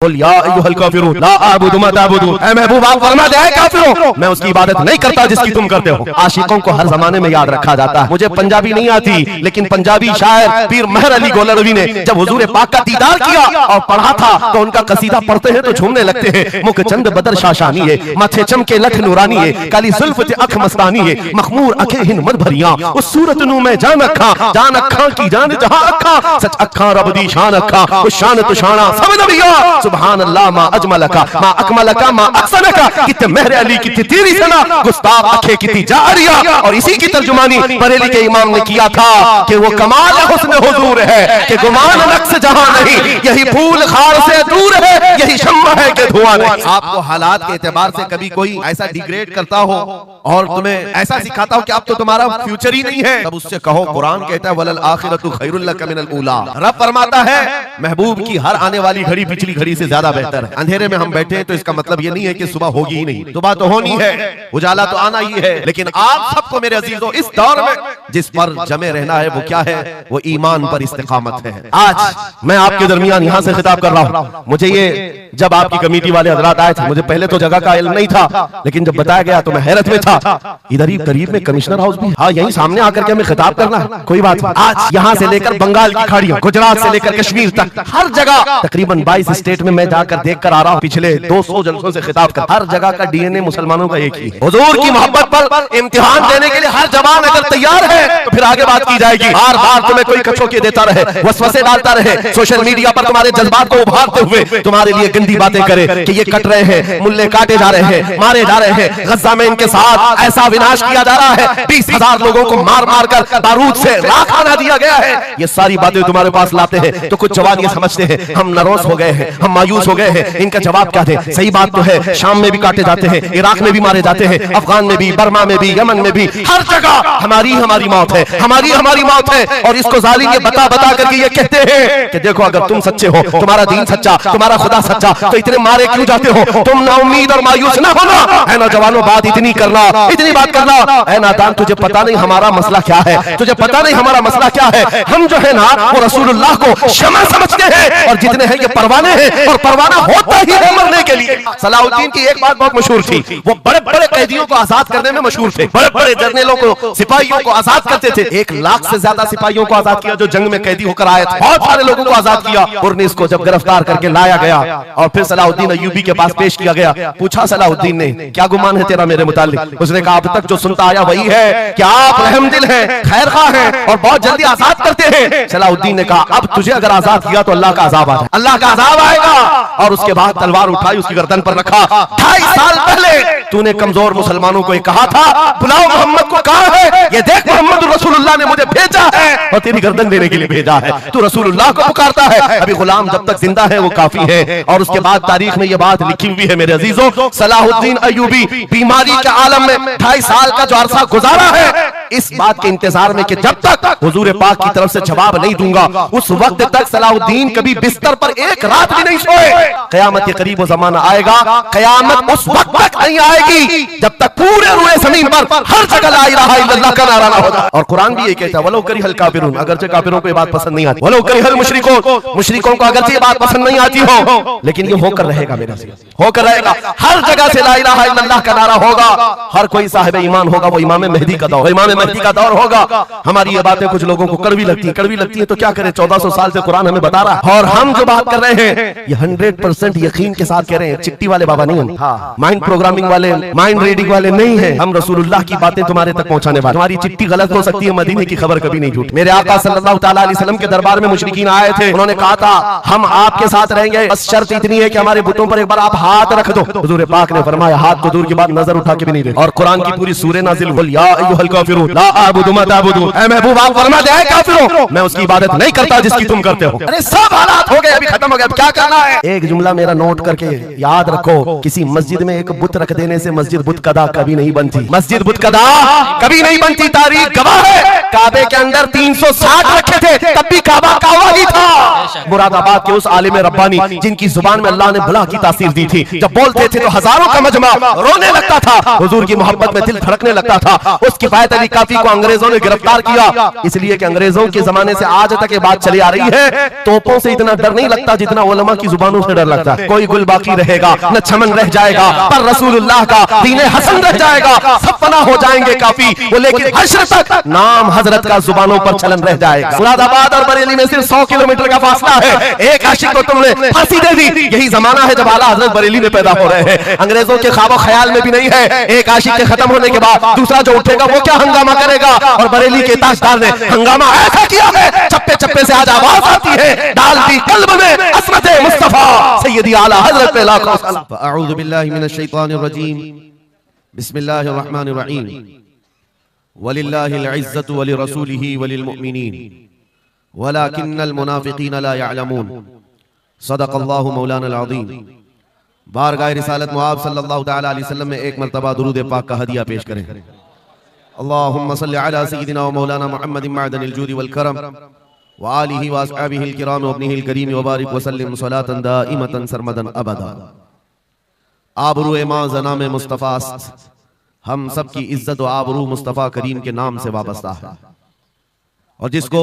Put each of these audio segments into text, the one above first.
मैं उसकी इबादत नहीं करता जिसकी तुम करते हो। आशिकों को हर जमाने में याद रखा जाता है। मुझे पंजाबी नहीं आती, लेकिन पंजाबी शायर पीर मेहर अली गोलरवी ने जब हुजूर पाक का दीदार किया और पढ़ा था तो उनका कसीदा पढ़ते हैं तो झूमने लगते हैं। मुख चंद बदर शाशानी है, माथे चमके लठ नूरानी है, काली जुल्फ ते अख मस्तानी है, मखमूर अखे हिन मद भरिया उस सूरत नू मैं जान अखा की जान जहां अखा सच अखा रब दी शान अखा उस शान तो शाना सब नबिया सुभान अल्लाह मा अजमलका मा अकमलका मा अहसनका किते मेहर अली किते तेरी सना गुस्ताब अखे किती जारिया। और इसी की तर्जुमानी बरेली के इमाम ने किया था कि वो कमाल हुस्न हुजूर है कि गुमान नक्श जहां नहीं, यही फूल खार से दूर है, यही शम्मा है कि धुआं नहीं। आपको हालात के एतबार से कभी कोई ऐसा डिग्रेड करता हो और तुम्हें ऐसा सिखाता हो कि अब तो तुम्हारा फ्यूचर ही नहीं है, तब उससे कहो कुरान कहता है वलल आखिरतु खैरुल लक मिनल ऊला। रब फरमाता है महबूब की हर आने वाली घड़ी पिछली घड़ी से ज्यादा बेहतर है। अंधेरे में हम बैठे हैं तो इसका मतलब ये नहीं है कि सुबह होगी ही नहीं, सुबह तो होनी है, उजाला तो आना ही है। लेकिन आप सबको मेरे अजीजों इस दौर में जिस पर जमे रहना है वो क्या है? वो ईमान पर इस्तिकामत है। आज मैं आपके दरमियान यहाँ से खिताब कर रहा हूँ। मुझे ये जब आपकी कमेटी वाले हजरात आए थे, मुझे पहले तो जगह का इल्म नहीं था, लेकिन जब बताया गया तो मैं हैरत में था। इधर ही करीब में कमिश्नर हाउस भी, हाँ यही सामने आकर के हमें खिताब करना है, कोई बात नहीं। आज यहाँ से लेकर बंगाल की खाड़ियों, गुजरात से लेकर कश्मीर तक हर जगह तकरीबन 22 स्टेट में मैं जाकर देख कर आ रहा हूँ। पिछले 200 जलसों से खिताब कर, हर जगह का डीएनए मुसलमानों का एक ही है। हुजूर की मोहब्बत पर इम्तिहान देने के लिए हर जवान अगर तैयार है तो फिर आगे बात की जाएगी। बार बार तुम्हें कोई कचौके देता रहे, वसवसे डालता रहे, सोशल मीडिया पर तुम्हारे जज्बात को उभारते हुए तुम्हारे लिए गंदी बातें करे कि ये कट रहे हैं, मुल्ले काटे जा रहे हैं, मारे जा रहे हैं, गज्जा में इनके साथ ऐसा विनाश किया जा रहा है, 20,000 लोगों को मार मार कर बारूद से राख बना दिया गया है। ये सारी बातें तुम्हारे पास लाते हैं तो कुछ जवान ये समझते हैं हम नरोस हो गए हैं, हम मायूस हो गए हैं, इनका जवाब क्या दे? सही बात तो है, शाम में भी काटे जाते हैं, इराक में भी मारे जाते हैं, अफगान में भी, बर्मा में भी, यमन में भी, हर जगह हमारी मौत है, हमारी मौत है। और इसको जालिम ये बता बता करके ये कहते हैं कि देखो अगर तुम सच्चे हो, तुम्हारा दीन सच्चा, तुम्हारा खुदा सच्चा, तो इतने मारे क्यों जाते हो? तुम ना उम्मीद और मायूस ना होना है। नौजवानों बात इतनी करना, इतनी बात करना है नादान, तुझे पता नहीं हमारा मसला क्या है, तुझे पता नहीं हमारा मसला क्या है। हम जो है ना वो रसूलुल्लाह को शमा समझते हैं और जितने हैं ये परवाने हैं और परवाना होता ही है मरने के लिए। सलाहुद्दीन की एक बात बहुत मशहूर थी, वो बड़े बड़े कैदियों को आजाद करने में मशहूर थे, बड़े बड़े जर्नलों को, सिपाहियों को आजाद करते थे। 1 लाख से ज्यादा सिपाहियों को आजाद किया जो जंग में कैदी होकर आए थे, बहुत सारे लोगों को आजाद किया। उर्निस को जब गिरफ्तार करके लाया गया और फिर सलाहुद्दीन अय्यूबी के पास पेश किया गया, पूछा सलाहुद्दीन ने क्या गुमान है तेरा मेरे मुताल्लिक? उसने कहा अब तक जो सुनता आया वही है कि आप रहमदिल हैं, खैरखा हैं और बहुत जल्दी आजाद करते हैं। सलाहुद्दीन ने कहा अब तुझे अगर आजाद किया तो अल्लाह का अजाब आएगा, अल्लाह का अजाब आएगा। और उसके बाद तलवार उठाई, उसकी गर्दन पर रखा। 2.5 साल पहले तूने कमजोर मुसलमानों को कहा था बुलाओ मोहम्मद को, कहा है ये देख मोहम्मद रसूलुल्लाह ने मुझे भेजा है और तेरी गर्दन देने के लिए भेजा है, तू रसूलुल्लाह को पुकारता है। अभी गुलाम जब तक जिंदा है वो काफी है। और उसके बाद तारीख में ये बात लिखी हुई है मेरे अजीजों, सलाहुद्दीन अय्यूबी बीमारी के आलम में 2.5 साल का जो अरसा गुजारा है, इस बात के इंतजार में कि जब तक हुजूर पाक की तरफ से जवाब नहीं दूंगा उस वक्त तक सलाहुद्दीन कभी बिस्तर पर एक रात भी नहीं सोए। कयामत के करीब वो जमाना आएगा, कयामत उस वक्त तक नहीं आएगी जब तक पूरे रुए जमीन पर हर जगह ला इलाहा इल्लल्लाह का नारा ना होगा। और कुरान भी ये कहता है वलो करिहल काफिरून, अगरचे काफिरों को ये बात पसंद नहीं आती, वलो करिहल मुशरिकून, मुशरिकों को अगरचे ये बात पसंद नहीं आती हो, लेकिन ये होकर रहेगा मेरे से, होकर रहेगा। हर जगह से ला इलाहा इल्लल्लाह का नारा होगा, हर कोई साहिब ईमान होगा, वो इमाम मेहदी का दौर, इमाम मेहदी का दौर होगा। हमारी ये बातें कुछ लोगों को कड़वी लगती है तो क्या करें, 1400 साल से कुरान हमें बता रहा है और हम जो बात कर रहे हैं ये 100% यकीन के साथ कह रहे हैं। चिट्ठी वाले बाबा नहीं हम, माइंड प्रोग्रामिंग वाले, माइंड रीडिंग वाले नहीं है हम, रसूलुल्लाह की बातें तुम्हारे तक पहुंचाने वाले। तुम्हारी चिट्ठी गलत हो सकती है, मदीने की खबर कभी नहीं झूठ। मेरे आका सल्लल्लाहु तआला अलैहि वसल्लम के दरबार में मुशरिकीन आए थे, उन्होंने कहा था हम आपके साथ रहेंगे, बस शर्त इतनी है कि हमारे बुतों पर एक बार आप हाथ रख दो। हुजूर पाक ने फरमाया हाथ तो दूर की बात नजर उठा के भी नहीं दे। और कुरान की पूरी सूरह नाजिल हुई, या अय्युहल काफिरून ला अअबुदु मा तअबुदून, ऐ महबूब आप फरमा दे काफिरों मैं उसकी इबादत नहीं करता जिसकी तुम करते हो। अरे सब हालात हो गए, अभी खत्म हो गया, अब क्या करना है? एक जुमला मेरा नोट करके याद रखो, किसी मस्जिद में एक बुत रख देने से मस्जिद बुत कदा कभी नहीं बनती, मस्जिद बुत कदा कभी नहीं बनती। तारीख गवाह है, काबे के अंदर 360 रखे थे तब भी काबा कावा ही था। मुरादाबाद के उस आलिम रब्बानी जिनकी जुबान में अल्लाह ने भला की तासीर दी थी, जब बोलते थे तो हजारों का मजमा रोने लगता था, हुजूर की मोहब्बत में दिल धड़कने लगता था। उस किफायत अली काफी को अंग्रेजों ने गिरफ्तार किया, इसलिए कि अंग्रेजों के जमाने से आज तक ये बात चली आ रही है, तोपों से इतना डर नहीं लगता जितना उलमा की जुबानों से डर लगता है। कोई गुल बाकी रहेगा न चमन रह जाएगा, पर रसूलुल्लाह का दीन हसन रह जाएगा। सब फना हो जाएंगे काफी वो, लेकिन हश्र तक नाम हजरत का जुबानों पर चलन रह जाएगा। मुरादाबाद और बरेली में सिर्फ 100 किलोमीटर का फासला है, एक आशिक को तुमने फांसी दे दी। यही जमाना है जब आला हजरत बरेली में पैदा हो रहे हैं। अंग्रेजों के ख्वाब ख्याल में भी नहीं है एक आशिक के खत्म होने के बाद दूसरा जो उठेगा वो क्या हंगामा करेगा। और बरेली के ताजदार ने हंगामा ऐसा किया है, चप्पे चप्पे से आज आवाज आती है, डाल दी कल्ब में असमत मुस्तफा सैयदी आला हजरत पे लाखों सलाम। अऊज़ु बिल्लाहि मिनश शैतानिर रजीम, बिस्मिल्लाहिर रहमानिर रहीम। वलिल्लाहिल इज्जतु वलिरसूलिही वलिलमुमिनीन वलाकिन्नल मुनाफिकीन ला यअलमून। सदक़ल्लाहु मौलाना अज़ीम। बारगाह रिसालत मुआब सल्लल्लाहु तआला अलैहि वसल्लम में एक मर्तबा दुरूद पाक का हदिया पेश करें। अल्लाहुम्मा सल्लि अला सय्यिदिना व मौलाना मुहम्मदिन मअदनिल जूदि वल करम व आलिहि व अस्हाबिहिल किराम व इब्निहिल करीम व बारिक व सल्लिम सलातन दाइमतन सरमदन अबदा। आबरू मां ज़नाम मुस्तफ़ा, हम सब की इज्जत व आबरू मुस्तफ़ा करीम के नाम से वाबस्ता है। और जिसको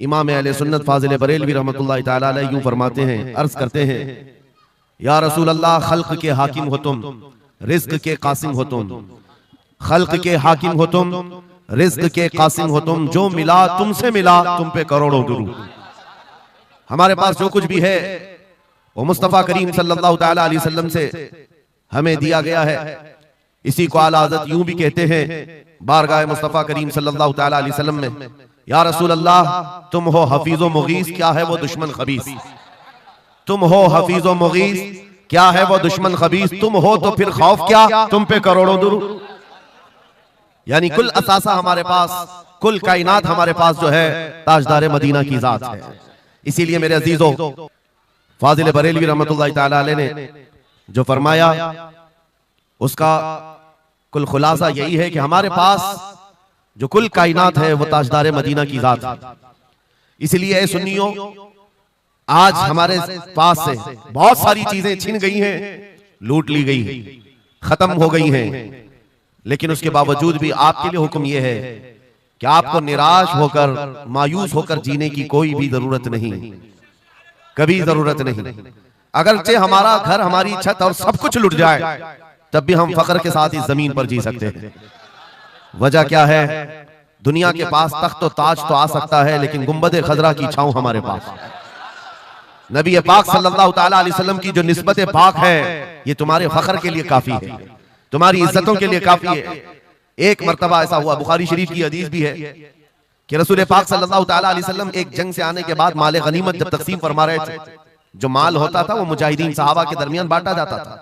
इमाम अहले सुन्नत फाजिल बरेलवी रहमतुल्लाहि तआला अलैहि यूं फरमाते हैं, अर्ज करते हैं, या रसूल अल्लाह, खल्क के हाकिम हो तुम, रिज़्क के कासिम हो तुम। खल्क के हाकिम हो तुम, रिज़्क के कासिम हो तुम। जो मिला तुमसे मिला, तुम पे करोड़ों दुरूद। हमारे पास जो कुछ भी है वो मुस्तफ़ा करीम सल्लल्लाहु तआला अलैहि वसल्लम से हमें दिया गया है। इसी को आला हज़रत यूं भी कहते हैं बारगाह मुस्तफ़ा करीम सल्लल्लाहु तआला अलैहि वसल्लम में, या रसूल अल्लाह, तुम हो हफीज़ो मुगीस, क्या है वो दुश्मन खबीस। तुम हो हफीज़ो मुगीस, क्या है वो दुश्मन खबीस। तुम हो तो फिर खौफ क्या, तुम पे करोड़ों दुरूद। यानी कुल असासा हमारे पास, कुल कायनात हमारे पास जो है ताजदार मदीना की जात है। इसीलिए मेरे अजीजों, फाजिल बरेलवी रहमतुल्लाहि तआला अलैहि ने जो फरमाया उसका कुल खुलासा यही है कि हमारे पास जो कुल कायनात है वो ताजदार मदीना की जात है। इसलिए ऐ सुन्नियों, आज हमारे पास से बहुत सारी चीजें छिन गई हैं, लूट ली गई, खत्म हो गई हैं, लेकिन उसके बावजूद भी आपके लिए हुक्म यह है कि आपको निराश होकर, मायूस होकर जीने की कोई भी जरूरत नहीं, कभी जरूरत नहीं। अगरचे हमारा घर, हमारी छत और सब कुछ लुट जाए, तब भी हम फख्र के साथ इस जमीन पर जी सकते हैं। वजह क्या है? दुनिया के पास तख्त और ताज तो आ सकता है, लेकिन गुंबद खजरा की छांव हमारे पास। नबी पाक सल्लल्लाहु तआला अलैहि वसल्लम की जो निस्बत पाक है, ये तुम्हारे फख्र के लिए काफी है, तुम्हारी इज्जतों के लिए काफी है। एक मर्तबा ऐसा हुआ, बुखारी शरीफ की हदीस भी है कि रसूल पाक सल्लल्लाहु तआला अलैहि वसल्लम एक जंग से आने के बाद माल गनीमत जब तकसीम फरमा रहे थे, जो माल होता था वो मुजाहिदीन सहाबा के दरमियान बांटा जाता था।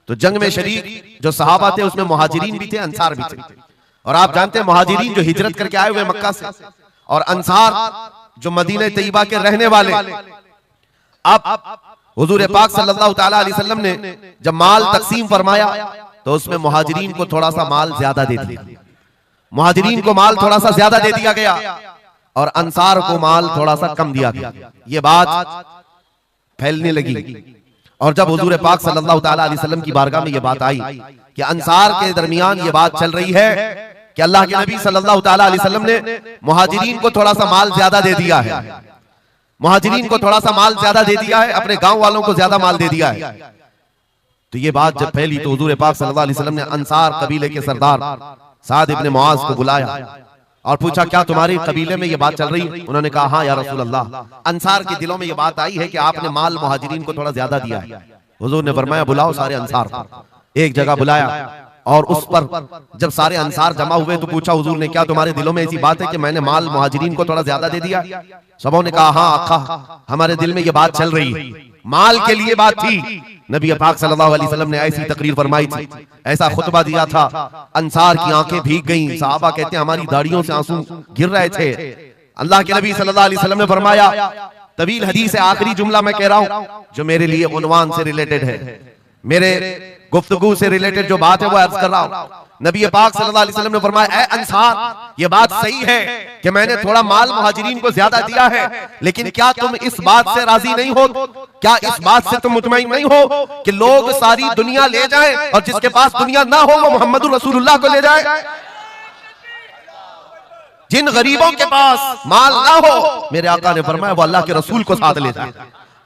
तो जंग में शरीक जो सहाबा थे उसमें मुहाजिरीन भी थे, अंसार भी थे। और आप जानते हैं मुहाजिरीन जो हिजरत करके आए हुए मक्का से, और अंसार जो मदीना तैयबा के रहने वाले। अब हुजूर पाक सल्लल्लाहु तआला अलैहि वसल्लम ने जब माल तकसीम फरमाया तो उसमें मुहाजिरीन को थोड़ा सा माल ज्यादा दे दिया, मुहाजिरीन को माल थोड़ा सा ज्यादा दे दिया गया और अंसार को माल थोड़ा सा कम दिया गया। ये बात फैलने लगी और जब हुजूर पाक सल्लल्लाहु तआला अलैहि वसल्लम की बारगाह में ये बात आई कि अंसार के दरमियान ये बात चल रही है कि अल्लाह के नबी सल्लल्लाहु तआला अलैहि वसल्लम ने मुहाजिरीन को थोड़ा सा माल ज्यादा दे दिया है, मुहाजिरीन को थोड़ा सा माल ज्यादा दे दिया है, अपने गांव वालों को ज्यादा माल दे दिया है। तो ये बात जब फैली तो हुजूर पाक सल्लल्लाहु अलैहि वसल्लम ने अंसार कबीले के सरदार साद इब्न मुआज को बुलाया और पूछा, क्या तुम्हारे कबीले में ये बात चल रही है? उन्होंने कहा, हाँ या रसूल अल्लाह, अंसार के दिलों में ये बात आई है कि आपने माल मुहाजिरीन को थोड़ा ज्यादा दिया है। हुजूर ने फरमाया, बुलाओ सारे अंसार को। एक जगह बुलाया और उस पर जब सारे अंसार जमा हुए तो पूछा हुजूर ने, क्या तुम्हारे दिलों में ऐसी बात है कि मैंने माल मुहाजिरीन को थोड़ा ज्यादा दे दिया? सबों ने कहा, हाँ आका, हमारे दिल में ये बात चल रही है, माल के लिए बात थी। नबी पाक सल्लल्लाहु अलैहि वसल्लम ने ऐसी तकरीर फरमाई थी, ऐसा खुतबा दिया था, अंसार की आंखें भीग गईं। सहाबा कहते हैं हमारी दाढ़ियों से आंसू गिर रहे थे। अल्लाह के नबी सल्लल्लाहु अलैहि वसल्लम ने फरमाया, तवील हदीस है, आखिरी जुमला मैं कह रहा हूं जो मेरे लिए उन्वान से रिलेटेड है, मेरे गुफ्तगू से रिलेटेड जो बात है वो अर्ज कर रहा हूं। नबी पाक सल्लल्लाहु अलैहि वसल्लम ने फरमाया, ऐ अंसार, ये बात सही है कि मैंने थोड़ा माल मुहाजिरीन को ज्यादा दिया है, लेकिन क्या तुम इस बात से राजी नहीं हो? क्या इस बात से तुम मुतमईन नहीं हो कि लोग सारी दुनिया ले जाएं और जिसके पास दुनिया ना हो वो मोहम्मद रसूलुल्लाह को ले जाए? जिन गरीबों के पास माल ना हो, मेरे आका ने फरमाया वो अल्लाह के रसूल को साथ ले जाए।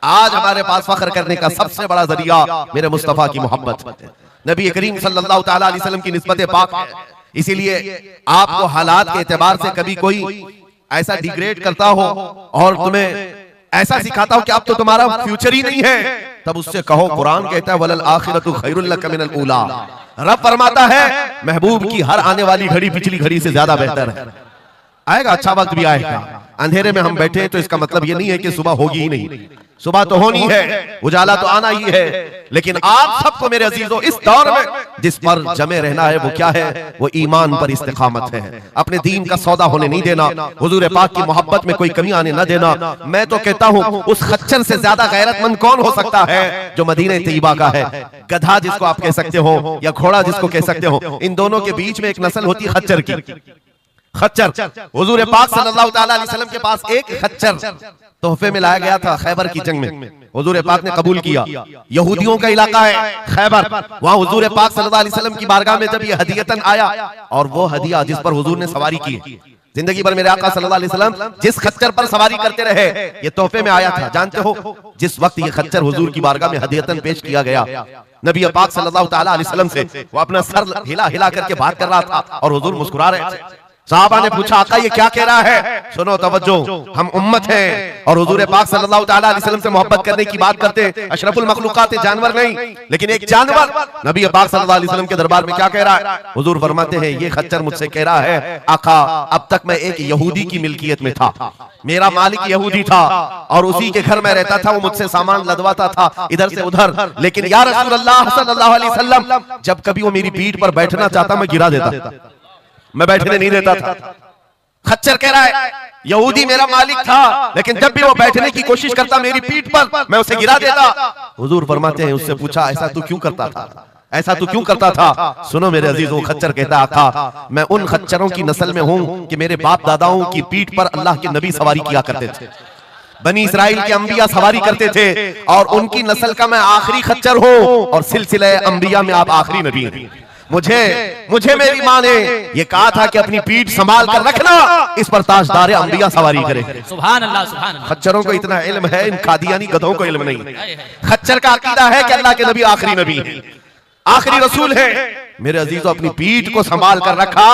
आज हमारे पास फख्र करने का सबसे बड़ा जरिया मेरे मुस्तफा की मोहब्बत, नबी करीम सल्लल्लाहु तआला अलैहि वसल्लम की निस्बत पाक है। इसीलिए आपको हालात के एतबार से कभी कोई ऐसा डिग्रेड करता हो और तुम्हें ऐसा सिखाता हो कि अब तो तुम्हारा फ्यूचर ही नहीं है, तब उससे कहो कुरान कहता है वलल आखिरतु खैरुल लक मिनल ऊला। रब फरमाता है महबूब की हर आने वाली घड़ी पिछली घड़ी से ज्यादा बेहतर है। आएगा, अच्छा वक्त भी आएगा। अंधेरे में हम बैठे तो इसका मतलब ये नहीं है कि सुबह होगी ही नहीं, सुबह तो होनी है, उजाला तो आना ही है। लेकिन आप सबको मेरे अजीजों इस दौर में जिस पर जमे रहना है वो क्या है? वो ईमान पर इस्तिकामत है। अपने दीन का सौदा होने नहीं देना, हुजूर पाक की मोहब्बत में कोई कमी आने न देना। मैं तो कहता हूँ उस खच्चर से ज्यादा गैरतमंद कौन हो सकता है जो मदीने तैयबा का है। गधा जिसको आप कह सकते हो या घोड़ा जिसको कह सकते हो, इन दोनों के बीच में एक नस्ल होती है खच्चर की। खच्चर हुजूर पाक सल्लल्लाहु तआला अलैहि वसल्लम के पास एक खच्चर तोहफे में लाया गया था खैबर की जंग में। हुजूर पाक ने कबूल किया। यहूदियों का इलाका है खैबर, वहां हुजूर पाक सल्लल्लाहु अलैहि वसल्लम की बारगाह में जब ये हदियतन आया, और वो हदिया जिस पर हुजूर ने सवारी की, जिंदगी भर मेरे आका सल्लल्लाहु अलैहि वसल्लम जिस खच्चर पर सवारी करते रहे, ये तोहफे में आया था। जानते हो जिस वक्त ये खच्चर हुजूर की बारगाह में हदियतन पेश किया गया, नबी पाक सल्लल्लाहु तआला अलैहि वसल्लम से वो अपना सर हिला हिला करके बात कर रहा था और हुजूर मुस्कुरा रहे थे। साहबा ने पूछा आका ये क्या कह रहा है? सुनो तवज्जो, हम उम्मत हैं और हुजूर पाक सल्लल्लाहु तआला अलैहि वसल्लम से मोहब्बत करने की बात करते हैं। अशरफुल मखलूकात जानवर नहीं, लेकिन एक जानवर नबी पाक सल्लल्लाहु अलैहि वसल्लम के दरबार में क्या कह रहा है? हुजूर फरमाते हैं ये खच्चर मुझसे कह रहा है आका अब तक मैं एक यहूदी की मिल्कियत में था, मेरा मालिक यहूदी था और उसी के घर में रहता था, वो मुझसे सामान लदवाता था इधर से उधर, लेकिन या रसूलल्लाह सल्लल्लाहु अलैहि वसल्लम जब कभी वो मेरी पीठ पर बैठना चाहता मैं गिरा देता, मैं बैठने नहीं देता था। खच्चर कह रहा है यहूदी मेरा मालिक था, लेकिन जब भी वो बैठने की कोशिश करता मेरी पीठ पर मैं उसे गिरा देता। हुजूर फरमाते हैं उससे पूछा ऐसा तू क्यों करता था, ऐसा तू क्यों करता था? सुनो मेरे अजीजों, खच्चर कहता आका मैं उन खच्चरों की नस्ल में हूं कि मेरे बाप दादाओं की पीठ पर अल्लाह के नबी सवारी किया करते थे, बनी इस्राइल के अंबिया सवारी करते थे, और उनकी नस्ल का मैं आखिरी खच्चर हूं और सिलसिले अंबिया में आप आखिरी नबी हैं। मुझे मेरी माँ ने ये कहा था कि अपनी पीठ संभाल कर रखना, इस पर ताजदार अंबिया सवारी करे। सुभान अल्लाह, सुभान अल्लाह। खच्चरों को इतना इल्म है, इन कादियानी गधों को इल्म नहीं। खच्चर का अकीदा है कि अल्लाह के नबी आखिरी नबी है, आखिरी रसूल है। मेरे अजीजों अपनी पीठ को संभाल कर रखा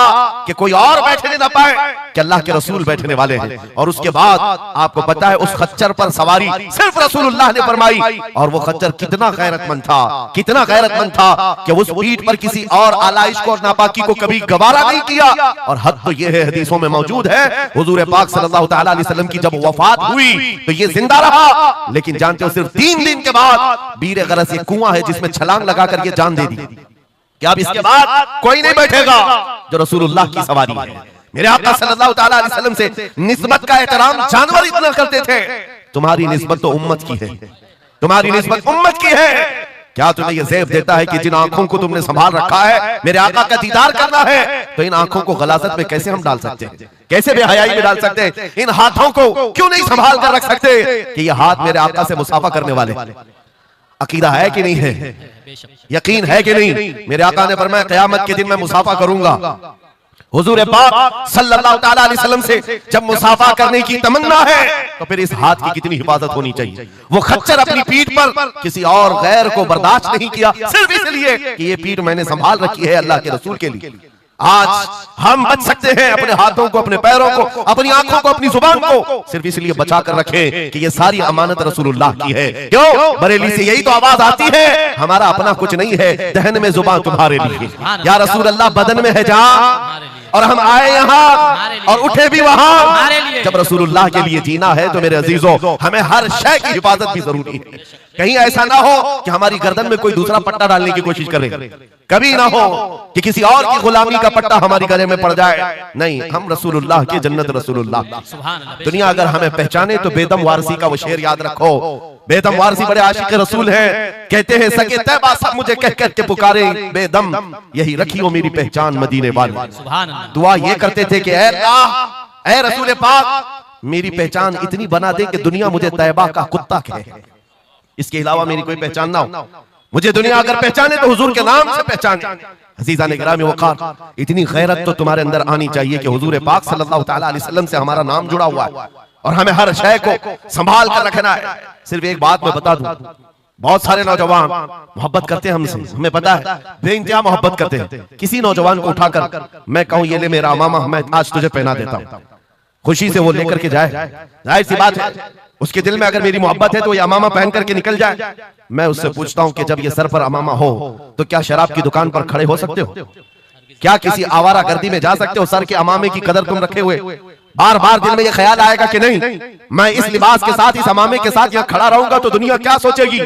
कि कोई और बैठने ना पाए कि अल्लाह के रसूल बैठने वाले हैं। और उसके बाद आपको पता है उस खच्चर पर सवारी सिर्फ रसूलुल्लाह ने फरमाई, और वो खच्चर कितना गैरतमंद था, कितना गैरतमंद था कि उस पीठ पर किसी और आलाइश को और नापाकी को कभी गवारा नहीं किया। और हद तो ये है, हदीसों में मौजूद है, हुजूर पाक सल्लल्लाहु तआला अलैहि वसल्लम की जब वफात हुई तो ये जिंदा रहा, लेकिन जानते हो सिर्फ 3 दिन के बाद बीर गरस ये कुआं है जिसमें छलांग लगाकर ये जान दे दी कि अब इसके बाद कोई नहीं बैठेगा जो रसूलुल्लाह की सवारी है। मेरे आका सल्लल्लाहु तआला अलैहि वसल्लम से निस्बत का एहतराम जानवर इतना करते थे, तुम्हारी निस्बत तो उम्मत की है, तुम्हारी निस्बत उम्मत की है। क्या तुम्हें यह ज़ेब देता है कि जिन आंखों को तुमने संभाल रखा है मेरे आका का दीदार करना है, तो इन आंखों को गलाजत में कैसे हम डाल सकते हैं, कैसे बेहयाई में डाल सकते हैं? इन हाथों को क्यों नहीं संभाल कर रख सकते कि ये हाथ मेरे आका से मुसाफा करने वाले? अकीदा है कि नहीं है, यकीन है कि नहीं? मेरे आका ने फरमाया क़यामत के दिन मैं मुसाफा करूंगा। हुजूर पाक सल्लल्लाहु तआला अलैहि वसल्लम से जब मुसाफा करने की तमन्ना है तो फिर इस हाथ की कितनी हिफाजत होनी चाहिए। वो खच्चर अपनी पीठ पर किसी और गैर को बर्दाश्त नहीं किया, सिर्फ इसलिए कि ये पीठ मैंने संभाल रखी है अल्लाह के रसूल के लिए। आज हम बच सकते हैं अपने हाथों को, अपने पैरों को, अपनी आंखों को, अपनी जुबान को सिर्फ इसलिए बचा कर रखें कि ये सारी अमानत रसूलुल्लाह की है। क्यों? बरेली से यही तो आवाज आती है हमारा अपना कुछ नहीं है, दहन में जुबान तुम्हारे लिए। या रसूल अल्लाह बदन में है जान, और हम आए यहाँ और उठे भी वहां। जब रसूलुल्लाह के लिए जीना है तो मेरे अजीजों हमें हर शय की हिफाजत भी जरूरी है। कहीं ऐसा ना हो कि हमारी गर्दन में कोई दूसरा पट्टा डालने की कोशिश करे, कभी ना हो कि किसी और की गुलामी का पट्टा हमारी गले में पड़ जाए। नहीं, हम रसूलुल्लाह के जन्नत रसूलुल्लाह। दुनिया अगर हमें पहचाने तो बेदम वारसी का वो शेर याद रखो। बेदम वारसी बड़े आशिक रसूल हैं, कहते हैं सके तैबा सब मुझे कह कर के पुकारे बेदम, यही रखी हो मेरी पहचान मदीने वाले। दुआ ये करते थे कि ऐ अल्लाह, ऐ रसूल पाक मेरी पहचान इतनी बना दे कि दुनिया मुझे तैबा का कुत्ता कहे, इसके अलावा मेरी कोई पहचान ना हो। मुझे दुनिया अगर पहचाने तो हुजूर के नाम से पहचाने। अज़ीज़ान गिरामी वक़ार, इतनी गैरत तो तुम्हारे अंदर आनी चाहिए कि हुजूर पाक सल्लल्लाहु तआला अलैहि वसल्लम से हमारा नाम जुड़ा हुआ है और हमें हर शय को संभाल कर रखना है। सिर्फ एक बात मैं बता दूं, बहुत सारे नौजवान मोहब्बत करते हैं हमसे, हमें पता है, बेइंतहा मोहब्बत करते हैं। किसी नौजवान को उठाकर मैं कहूं ये ले मेरा अमामा, मैं आज तुझे पहना देता हूं, खुशी से वो लेकर के जाए, जाहिर सी बात है उसके दिल में अगर मेरी मोहब्बत है तो ये अमामा पहन करके निकल जाए। मैं उससे पूछता हूं कि जब ये सर पर अमामा हो तो क्या शराब की दुकान पर खड़े हो सकते हो? क्या किसी आवारा गर्दी में जा सकते हो? सर के अमामे की कदर तुम रखे हुए बार बार दिल में ये ख्याल आएगा कि नहीं मैं इस लिबास के साथ, इस अमामे के साथ यहाँ खड़ा रहूंगा तो दुनिया क्या सोचेगी?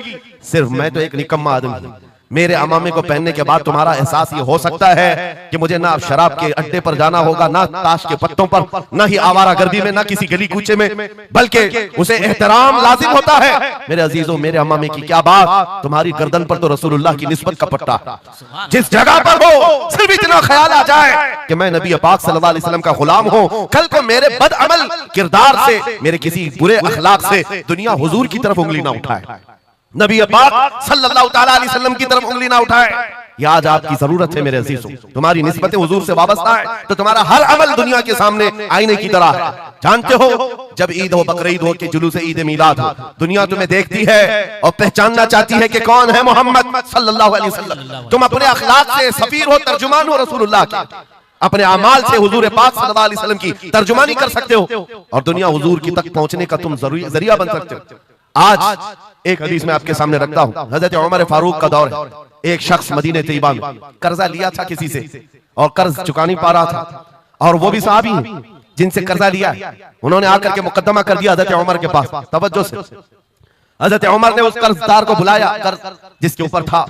सिर्फ मैं तो एक निकम्मा आदमी, मेरे अमामे को पहनने के बाद तुम्हारा एहसास ये हो सकता है कि मुझे ना शराब के अड्डे पर जाना होगा, ना ताश के पत्तों पर, ना ही आवारा गर्दी में, ना किसी गली कूचे में, बल्कि उसे एहतराम लाजिम होता है। मेरे अजीजों, मेरे अमामे की क्या बात, तुम्हारी गर्दन पर तो रसूलुल्लाह की निस्बत का पट्टा, जिस जगह पर हो सिर्फ इतना ख्याल आ जाए कि मैं नबी पाक सल्लल्लाहु अलैहि वसल्लम का गुलाम हूं, कल को मेरे बदअमल किरदार से, मेरे किसी बुरे अखलाक से दुनिया हुजूर की तरफ उंगली ना उठाए, नबी पाक सल्लल्लाहु तआला अलैहि वसल्लम की तरफ उंगली ना उठाए। ये आज आपकी जरूरत है मेरे अजीजों। तुम्हारी निस्बतें हुजूर से वाबस्ता है तो तुम्हारा हर अमल दुनिया के सामने आईने की तरह है। जानते हो, जब ईद हो, बकरीद हो, कि जुलूस ईद मिलाद हो, दुनिया तुम्हें देखती है और पहचानना चाहती है कि कौन है मोहम्मद सल्लल्लाहु अलैहि वसल्लम। तुम अपने अखलाक से सफीर हो, तर्जुमान हो रसूलुल्लाह के, अपने अमाल से हुजूर पाक सल्लल्लाहु अलैहि वसल्लम की तर्जुमानी कर सकते हो और दुनिया हुजूर की तक पहुंचने का तुम जरिया बन सकते हो। आज एक हदीस में आपके सामने रखता हूं, हजरत उमर फारूक का दौर है। एक शख्स मदीने तैयबा में कर्जा लिया था किसी से और कर्ज चुका नहीं पा रहा था, और वो भी सहाबी हैं जिनसे कर्जा लिया है। उन्होंने आकर के मुकद्दमा कर दिया हजरत उमर के पास। तवज्जो से, हजरत उमर ने उस कर्जदार को बुलाया, कर्ज जिसके ऊपर था,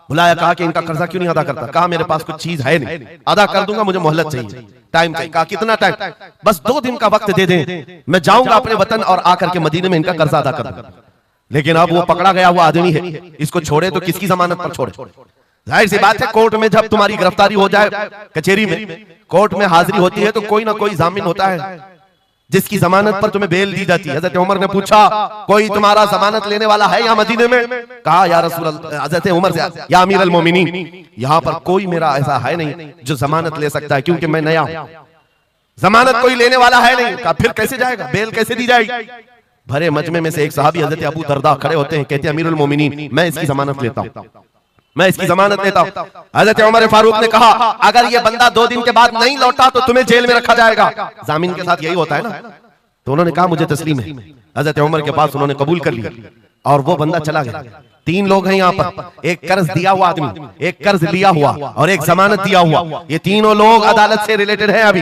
बुलाया, कहा कि इनका कर्जा क्यों नहीं अदा करता? कहा मेरे पास कुछ चीज है नहीं, अदा कर दूंगा, मुझे मोहलत चाहिए, टाइम चाहिए। कहा कितना टाइम? बस 2 दिन का वक्त दे दें, मैं जाऊंगा अपने वतन और आकर के मदीने में इनका कर्जा अदा कर दूंगा। लेकिन अब वो पकड़ा गया हुआ आदमी है, इसको छोड़े तो किसकी जमानत पर छोड़े? जाहिर सी बात है, कोर्ट में जब तुम्हारी गिरफ्तारी हो जाए, कचहरी में, कोर्ट में हाजिरी होती है तो कोई ना कोई जामिन होता है जिसकी जमानत पर तुम्हें बेल दी जाती है। हजरत उमर ने पूछा, कोई तुम्हारा जमानत लेने वाला है यहाँ मदीने में? कहा या रसूल अल्लाह, हजरत उमर से, या अमीर अल मोमिनीन, यहाँ पर कोई मेरा ऐसा है नहीं जो जमानत ले सकता है, क्योंकि मैं नया हूं, जमानत कोई लेने वाला है नहीं। कहा फिर कैसे जाएगा, बेल कैसे दी जाएगी? भरे मजमे में से एक सहाबी हजरत अबू दरदा खड़े होते हैं, कहते हैं अमीरुल मोमिनीन, मैं इसकी जमानत लेता हूं, मैं इसकी जमानत लेता हूं। हजरत उमर फारूक ने कहा, अगर ये बंदा 2 दिन के बाद नहीं लौटा तो तुम्हें जेल में रखा जाएगा। जामीन के साथ यही होता है ना। तो उन्होंने कहा मुझे तस्लीम है। हजरत उमर के पास उन्होंने कबूल कर लिया और वो बंदा चला गया। 3 लोग हैं यहाँ पर, एक कर्ज दिया हुआ आदमी, एक कर्ज लिया हुआ और एक जमानत दिया हुआ। ये तीनों लोग अदालत से रिलेटेड हैं। अभी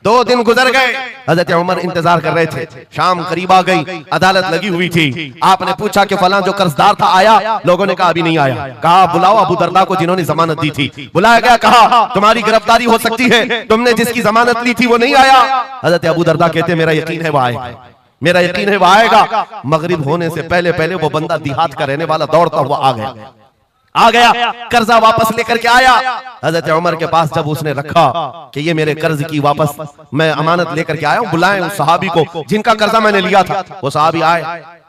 2 दिन गुजर गए, हजरत उमर इंतजार कर रहे थे, शाम करीब आ गई, अदालत लगी हुई थी। आपने पूछा कि फलां जो कर्जदार था आया? लोगों ने कहा अभी नहीं आया। कहा बुलाओ अबू दरदा को जिन्होंने जमानत दी थी। बुलाया गया, कहा तुम्हारी गिरफ्तारी हो सकती है, तुमने जिसकी जमानत ली थी वो नहीं आया। हजरत अबू दरदा कहते मेरा यकीन है वो आएगा, मेरा यकीन है वो आएगा। मगरिब होने से पहले पहले वो बंदा देहात का रहने वाला दौड़ता हुआ आ गया, कर्जा वापस लेकर के आया। हजरत उमर के पास जब उसने रखा कि ये मेरे कर्ज की वापस मैं अमानत लेकर के आया हूं, बुलाएं उस सहाबी को जिनका कर्जा मैंने लिया था। वो सहाबी आए,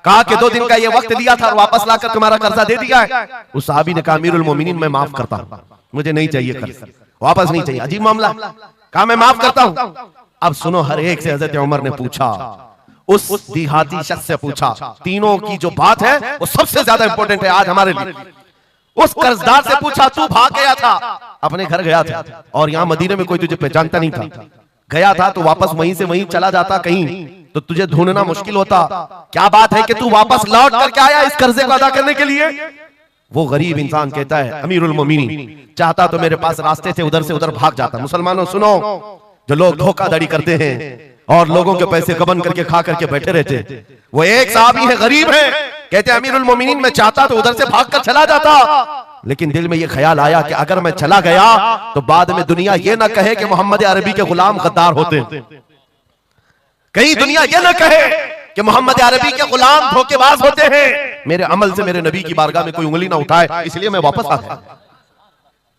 कहा कि 2 दिन का ये वक्त लिया था और वापस लाकर तुम्हारा कर्जा दे दिया है। उस सहाबी ने कहा अमीरुल मोमिनीन, मैं माफ करता हूं, मुझे नहीं चाहिए कर्ज, वापस नहीं चाहिए। अजीब मामला। कहा मैं माफ करता हूं। अब सुनो, हर एक से हजरत उमर ने पूछा, उस देहाती शख्स से पूछा, तीनों की जो बात है वो सबसे ज्यादा इंपॉर्टेंट है आज हमारे लिए। उस कर्जदार से पूछा, तू भाग गया था, अपने घर गया था और यहाँ मदीने में कोई तुझे पहचानता नहीं था, गया था तो वापस वहीं से वहीं चला जाता कहीं तो तुझे ढूंढना मुश्किल होता। क्या बात है कि तू वापस लौट करके आया इस कर्जे को अदा करने के लिए? वो गरीब इंसान कहता है अमीरुल मोमिनीन, चाहता तो मेरे पास रास्ते थे, उधर से उधर भाग जाता। मुसलमानों सुनो, जो लोग धोखाधड़ी करते हैं और लोगों के पैसे गबन करके खा करके बैठे रहते, वो एक साहबी है, गरीब है, कहते हैं अमीरुल मोमिनीन, मैं चाहता तो उधर से भागकर चला जाता, लेकिन दिल में ये ख्याल आया कि अगर मैं चला गया तो बाद में दुनिया ये ना कहे कि मोहम्मद अरबी के गुलाम गद्दार होते, कहीं दुनिया ये ना कहे कि मोहम्मद अरबी के गुलाम धोखेबाज होते हैं। मेरे अमल से मेरे नबी की बारगाह में कोई उंगली ना उठाए, इसलिए मैं वापस आ गया।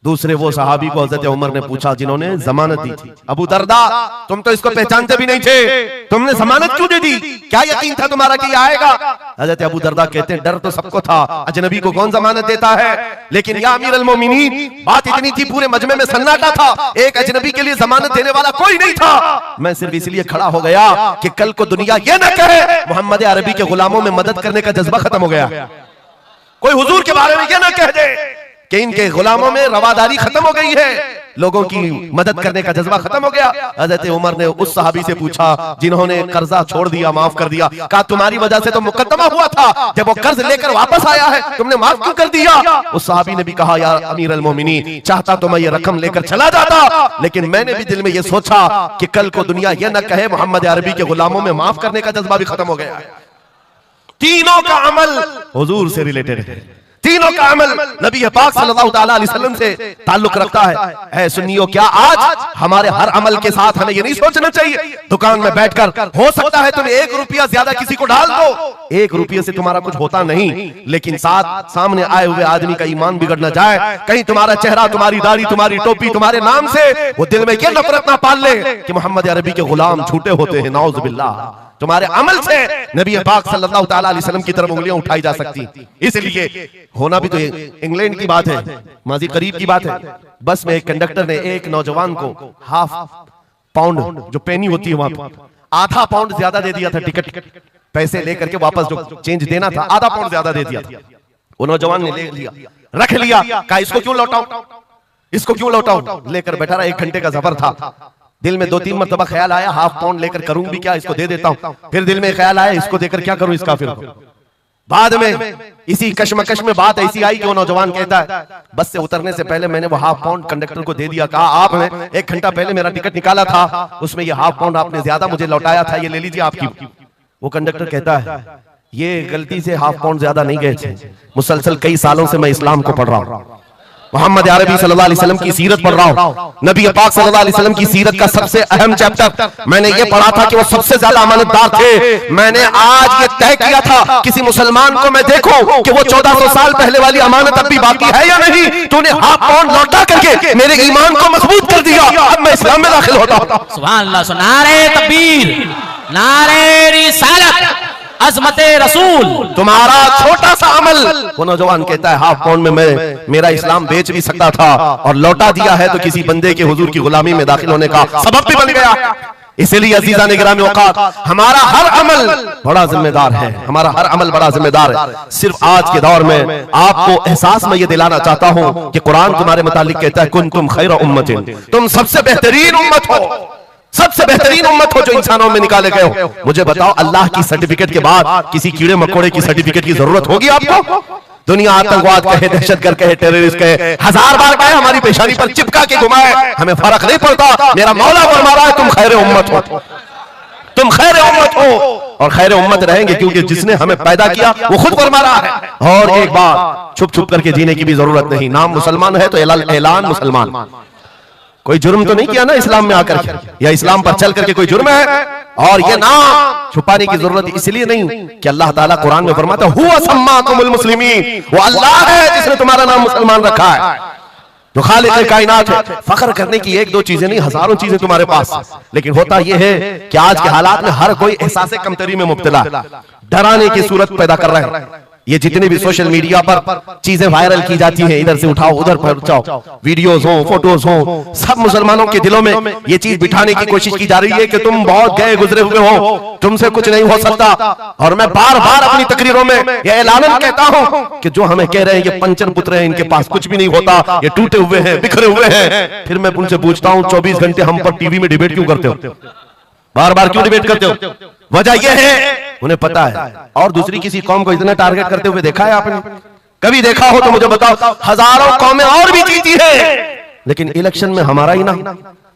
दूसरे वो सहाबी को हजरत उमर ने पूछा जिन्होंने जमानत दी थी, अबू दरदा तुम तो इसको पहचानते भी नहीं थे, तुमने जमानत क्यों दे दी? क्या यकीन था तुम्हारा कि ये आएगा? हजरत अबू दरदा कहते हैं डर तो सबको था, अजनबी को कौन जमानत देता है, लेकिन या अमीर अल मोमिनीन बात इतनी थी पूरे मजमे में सन्नाटा था, एक अजनबी के लिए जमानत देने वाला कोई नहीं था। मैं सिर्फ इसलिए खड़ा हो गया कि कल को दुनिया ये न कहे मोहम्मद अरबी के गुलामों में मदद करने का जज्बा खत्म हो गया, कोई हुजूर के बारे में ये ना कह दे कि इनके गुलामों में रवादारी खत्म हो गई है, लोगों की मदद करने का जज्बा खत्म हो गया। हजरत उमर ने उस सहाबी से पूछा जिन्होंने कर्जा छोड़ दिया, माफ कर दिया, कहा तुम्हारी वजह से तो मुकद्दमा हुआ था, जब वो कर्ज लेकर वापस आया है तुमने माफ क्यों कर दिया? उस सहाबी ने भी कहा यार अमीर अल मोमिनीन चाहता तो मैं ये रकम लेकर चला जाता, लेकिन मैंने भी दिल में ये सोचा कि कल को दुनिया ये न कहे मोहम्मद अरबी के गुलामों में माफ करने का जज्बा भी खत्म हो गया। तीनों का अमल हुजूर से रिलेटेड है, तीनों का अमल नबी पाक सल्लल्लाहु अलैहि वसल्लम से ताल्लुक रखता है। सुन्नियों क्या आज हमारे हर अमल के साथ हमें ये नहीं सोचना चाहिए दुकान में बैठकर हो सकता है तुम 1 रुपया ज्यादा किसी को डाल दो, 1 रुपये से तुम्हारा कुछ होता नहीं, लेकिन साथ सामने आए हुए आदमी का ईमान बिगड़ न जाए, कहीं तुम्हारा चेहरा, तुम्हारी दाढ़ी, तुम्हारी टोपी, तुम्हारे नाम से वो दिल में ये नफरत ना पाल ले कि मोहम्मद अरबी के गुलाम झूठे होते हैं, नाउज़ बिल्लाह। तुम्हारे अमल से नबी पाक सल्लल्लाहु अलैहि वसल्लम की तरफ उंगलियां उठाई जा सकती। इसलिए होना भी तो इंग्लैंड की बात है, माजी करीब की बात है, बस में एक कंडक्टर ने एक नौजवान को हाफ पाउंड जो पेनी होती है वहां पर आधा पाउंड ज्यादा दे दिया था, टिकट पैसे लेकर के वापस जो चेंज देना था आधा पाउंड ज्यादा दे दिया था। वो नौजवान ने ले लिया, रख लिया, कहा इसको क्यों लौटाऊं, इसको क्यों लौटाऊं, लेकर बैठा रहा। 1 घंटे का सफर था, दिल में 2-3 मरतबा ख्याल आया हाफ पाउंड लेकर करूं भी क्या, इसको दे देता हूं, फिर दिल में ख्याल आया इसको देकर क्या करूं इसका, फिर बाद में इसी कश्मकश में बात ऐसी आई कि वो नौजवान कहता है बस से उतरने से पहले मैंने वो हाफ पाउंड कंडक्टर को दे दिया, कहा आपने 1 घंटा पहले मेरा टिकट निकाला था, उसमें ये हाफ पाउंड आपने ज्यादा मुझे लौटाया था, ये ले लीजिए आपकी। वो कंडक्टर कहता है ये गलती से हाफ पाउंड ज्यादा नहीं गए थे, मुसलसल कई सालों से मैं इस्लाम को पढ़ रहा हूं, मोहम्मद अरबी सल्लल्लाहु अलैहि वसल्लम की सीरत पढ़ रहा हूं, नबी पाक सल्लल्लाहु अलैहि वसल्लम की सीरत का सबसे अहम चैप्टर मैंने ये पढ़ा था कि वो सबसे ज्यादा अमानतदार थे। मैंने आज ये तय किया था किसी मुसलमान को मैं देखूं कि वो 1400 साल पहले वाली अमानत अब भी बाकी है या नहीं, तूने हाफ पाउंड लौटा करके मेरे ईमान को मजबूत कर दिया, अब मैं इस्लाम में दाखिल होता हूं। सुभान अल्लाह, नारे तकबीर, नारे रिसालत, अज़मते रसूल। तुम्हारा छोटा सा अमल, वो नौजवान कहता है हाफ पाउंड में मैं मेरा इस्लाम बेच भी सकता था और लौटा दिया है तो किसी बंदे के हुजूर की गुलामी में दाखिल होने का सबब भी बन गया। इसलिए अजीज़ान गिरामी औकात हमारा हर अमल बड़ा जिम्मेदार है, हमारा हर अमल बड़ा जिम्मेदार है। सिर्फ आज के दौर में आपको एहसास में ये दिलाना चाहता हूं कि कुरान तुम्हारे मुतालिक कहता है कुंतुम खैर उम्मतिन, तुम सबसे बेहतरीन उम्मत हो, सबसे बेहतरीन उम्मत हो जो इंसानों में निकाले गए हो। मुझे बताओ अल्लाह की सर्टिफिकेट के बाद किसी कीड़े मकोड़े की सर्टिफिकेट की जरूरत होगी आपको? दुनिया आतंकवाद कहे, दहशतगर्द कहे, टेररिस्ट कहे, 1000 बार कहे, हमारी पेशानी पर चिपका के घुमाए, हमें फर्क नहीं पड़ता। मेरा मौला फरमा रहा है तुम खैर उम्मत हो, तुम खैर उम्मत हो और खैर उम्मत रहेंगे क्योंकि जिसने हमें पैदा किया वो खुद फरमा रहा है। और एक बात, छुप छुप करके जीने की भी जरूरत नहीं। नाम मुसलमान है तो ऐलान मुसलमान, कोई जुर्म तो नहीं किया ना इस्लाम में आकर के, या इस्लाम पर चल करके कोई जुर्म है। और ये नाम छुपाने की जरूरत इसलिए नहीं कि अल्लाह ताला कुरान में फरमाता हुवा सम्माकुमुल मुस्लिमीन, वो अल्लाह है जिसने तुम्हारा नाम मुसलमान रखा है, जो खालिक कायनात है। फख्र करने की 1-2 चीजें नहीं, हजारों चीजें तुम्हारे पास। लेकिन होता यह है कि आज के हालात में हर कोई एहसास कमतरी में मुब्तला, डराने की सूरत पैदा कर रहे हैं। ये जितनी भी सोशल मीडिया पर चीजें वायरल की जाती हैं, इधर से उठाओ उधर पहुंचाओ, वीडियोस हो, फोटोज हो, सब मुसलमानों के दिलों में ये चीज बिठाने की कोशिश की जा रही है कि तुम बहुत गए गुजरे हुए हो, तुमसे कुछ नहीं हो सकता। और मैं बार बार अपनी तकरीरों में ये ऐलान कहता हूं कि जो हमें कह रहे हैं ये पंचन पुत्र हैं, इनके पास कुछ भी नहीं होता, ये टूटे हुए हैं, बिखरे हुए हैं। फिर मैं उनसे पूछता हूं 24 घंटे हम पर टीवी में डिबेट क्यों करते हो, बार बार क्यों डिबेट करते हो? वजह यह है उन्हें पता है। और दूसरी किसी कौम को इतना टारगेट करते हुए देखा है आपने? कभी देखा हो तो मुझे बताओ। हजारों कौमें और भी जीती है, लेकिन इलेक्शन में हमारा ही नाम,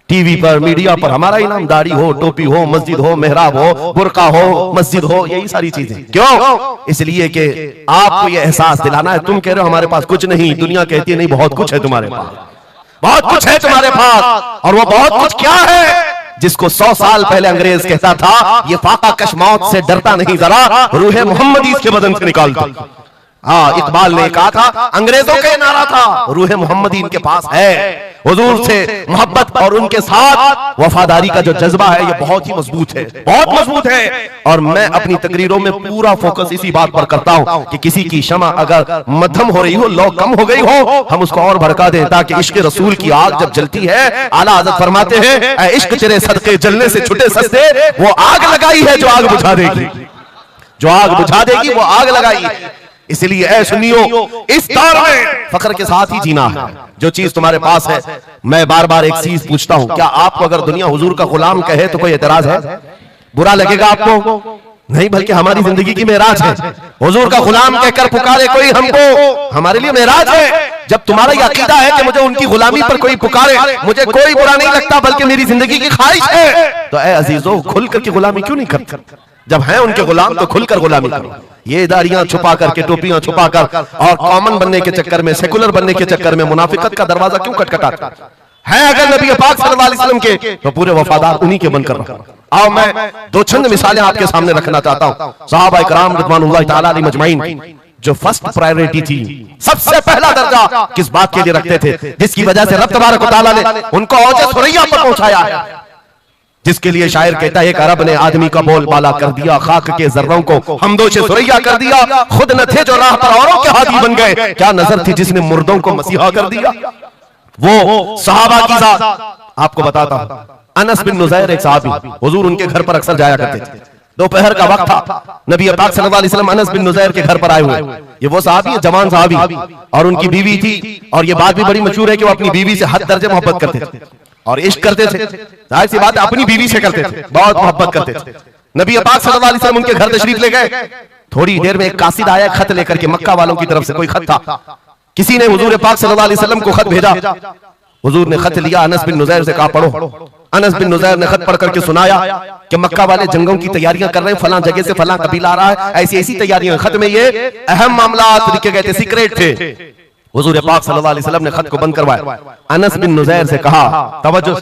टीवी पर मीडिया पर हमारा ही नाम, दाढ़ी हो, टोपी हो, मस्जिद हो, मेहराब हो, बुर्का हो, मस्जिद हो, यही सारी चीजें। क्यों? इसलिए कि आपको यह एहसास दिलाना है। तुम कह रहे हो हमारे पास कुछ नहीं, दुनिया कहती है नहीं बहुत कुछ है तुम्हारे पास, बहुत कुछ है तुम्हारे पास। और वो बहुत कुछ क्या है जिसको 100 साल पहले अंग्रेज कहता था ये फाका कश मौत से डरता नहीं, जरा रूह मोहम्मदी इसके बदन से निकालता। हाँ, इकबाल ने कहा था, अंग्रेजों का नारा था, रूह मोहम्मदी इनके पास है। हुजूर से मोहब्बत और उनके साथ वफादारी का जो जज्बा है ये बहुत ही मजबूत है, बहुत मजबूत है। और मैं अपनी तकरीरों में पूरा फोकस इसी बात पर करता हूं कि किसी की शमा अगर मध्यम हो रही हो, लौ कम हो गई हो, हम उसको और भड़का दें, ताकि इश्क रसूल की आग जब जलती है, आला हज़रत फरमाते हैं, ऐ इश्क तेरे सदके जलने से छुटे सस्ते, वो आग लगाई है जो आग बुझा देगी, जो आग बुझा देगी वो आग लगाई है। इसलिए ऐ सुनियो, इस दौर में फख्र के साथ ही जीना है। जो चीज तुम्हारे पास है, मैं बार बार एक चीज पूछता हूं, क्या आपको अगर दुनिया हुजूर का गुलाम कहे तो कोई एतराज है? बुरा लगेगा आपको? नहीं, बल्कि हमारी जिंदगी की मेराज है। हुजूर का गुलाम कहकर पुकारे कोई हमको, हमारे लिए मेराज है। जब तुम्हारा ये अकीदा है कि मुझे उनकी गुलामी पर कोई पुकारे, मुझे कोई बुरा नहीं लगता, बल्कि मेरी जिंदगी की ख्वाहिश है, तो ऐ अजीजों, खुल करके गुलामी क्यों नहीं करते? जब हैं उनके गुलाम तो खुलकर गुलामी करो। ये दाढ़ियां छुपा करके, टोपियां छुपा कर और कॉमन बनने के चक्कर में, सेकुलर बनने के चक्कर में मुनाफिकत का दरवाजा क्यों खटखटाते हैं? अगर नबी पाक सल्लल्लाहु अलैहि वसल्लम के, तो पूरे वफादार उन्हीं के बनकर रखो। आओ मैं दो चंद मिसालें आपके सामने रखना चाहता हूं। सहाबा इकराम रिज़वानुल्लाहि तआला अलैहिम अजमईन की जो फर्स्ट प्रायोरिटी थी, सबसे पहला दर्जा किस बात के लिए रखते थे, जिसकी वजह से रब तबारक व तआला ने उनको औज सुरैया पर पहुंचाया है, जिसके लिए शायर कहता है, एक अरब ने आदमी का बोल बाला कर दिया, खाक के जर्रों को हमदोशे सुरैया कर दिया, खुद न थे जो राह पर औरों के हादी बन गए, क्या नजर थी जिसने मुर्दों को मसीहा कर दिया। वो सहाबा की जात आपको बताता हूं। अनस बिन नुज़ैर एक सहाबी, हुजूर उनके घर पर अक्सर जाया करते थे। दोपहर का वक्त था, नबी पाक सल्लल्लाहु अलैहि वसल्लम अनस बिन नुज़ैर के घर पर आए हुए। ये वो सहाबी है, जवान सहाबी, और उनकी बीवी थी, और ये बात भी बड़ी मशहूर है कि वो अपनी बीवी से हद दर्जे मोहब्बत करते थे और इश्क करते थे। जाहिर सी बात है, अपनी बीवी से करते थे, बहुत मोहब्बत करते थे। नबी पाक सल्लल्लाहु अलैहि वसल्लम उनके घर तशरीफ ले गए। थोड़ी देर में एक कासिद आया खत लेकर के, मक्का वालों की तरफ से कोई खत था। किसी ने हुजूर पाक सल्लल्लाहु अलैहि वसल्लम को खत भेजा। हुजूर ने खत लिया, अनस बिन नुज़ैर से कहा पढ़ो। अनस बिन नुज़ैर ने खत पढ़ करके सुनाया कि मक्का वाले जंगों की तैयारियां कर रहे हैं, फलां जगह से फलां कबीला आ रहा है, ऐसी ऐसी तैयारियां। खत में ये अहम मामलात लिखे गए थे, सीक्रेट थे। हुजूर पाक सल्लल्लाहु अलैहि वसल्लम ने खत को बंद करवाया। अनस बिन नुज़ैर से कहा, तवज्जो,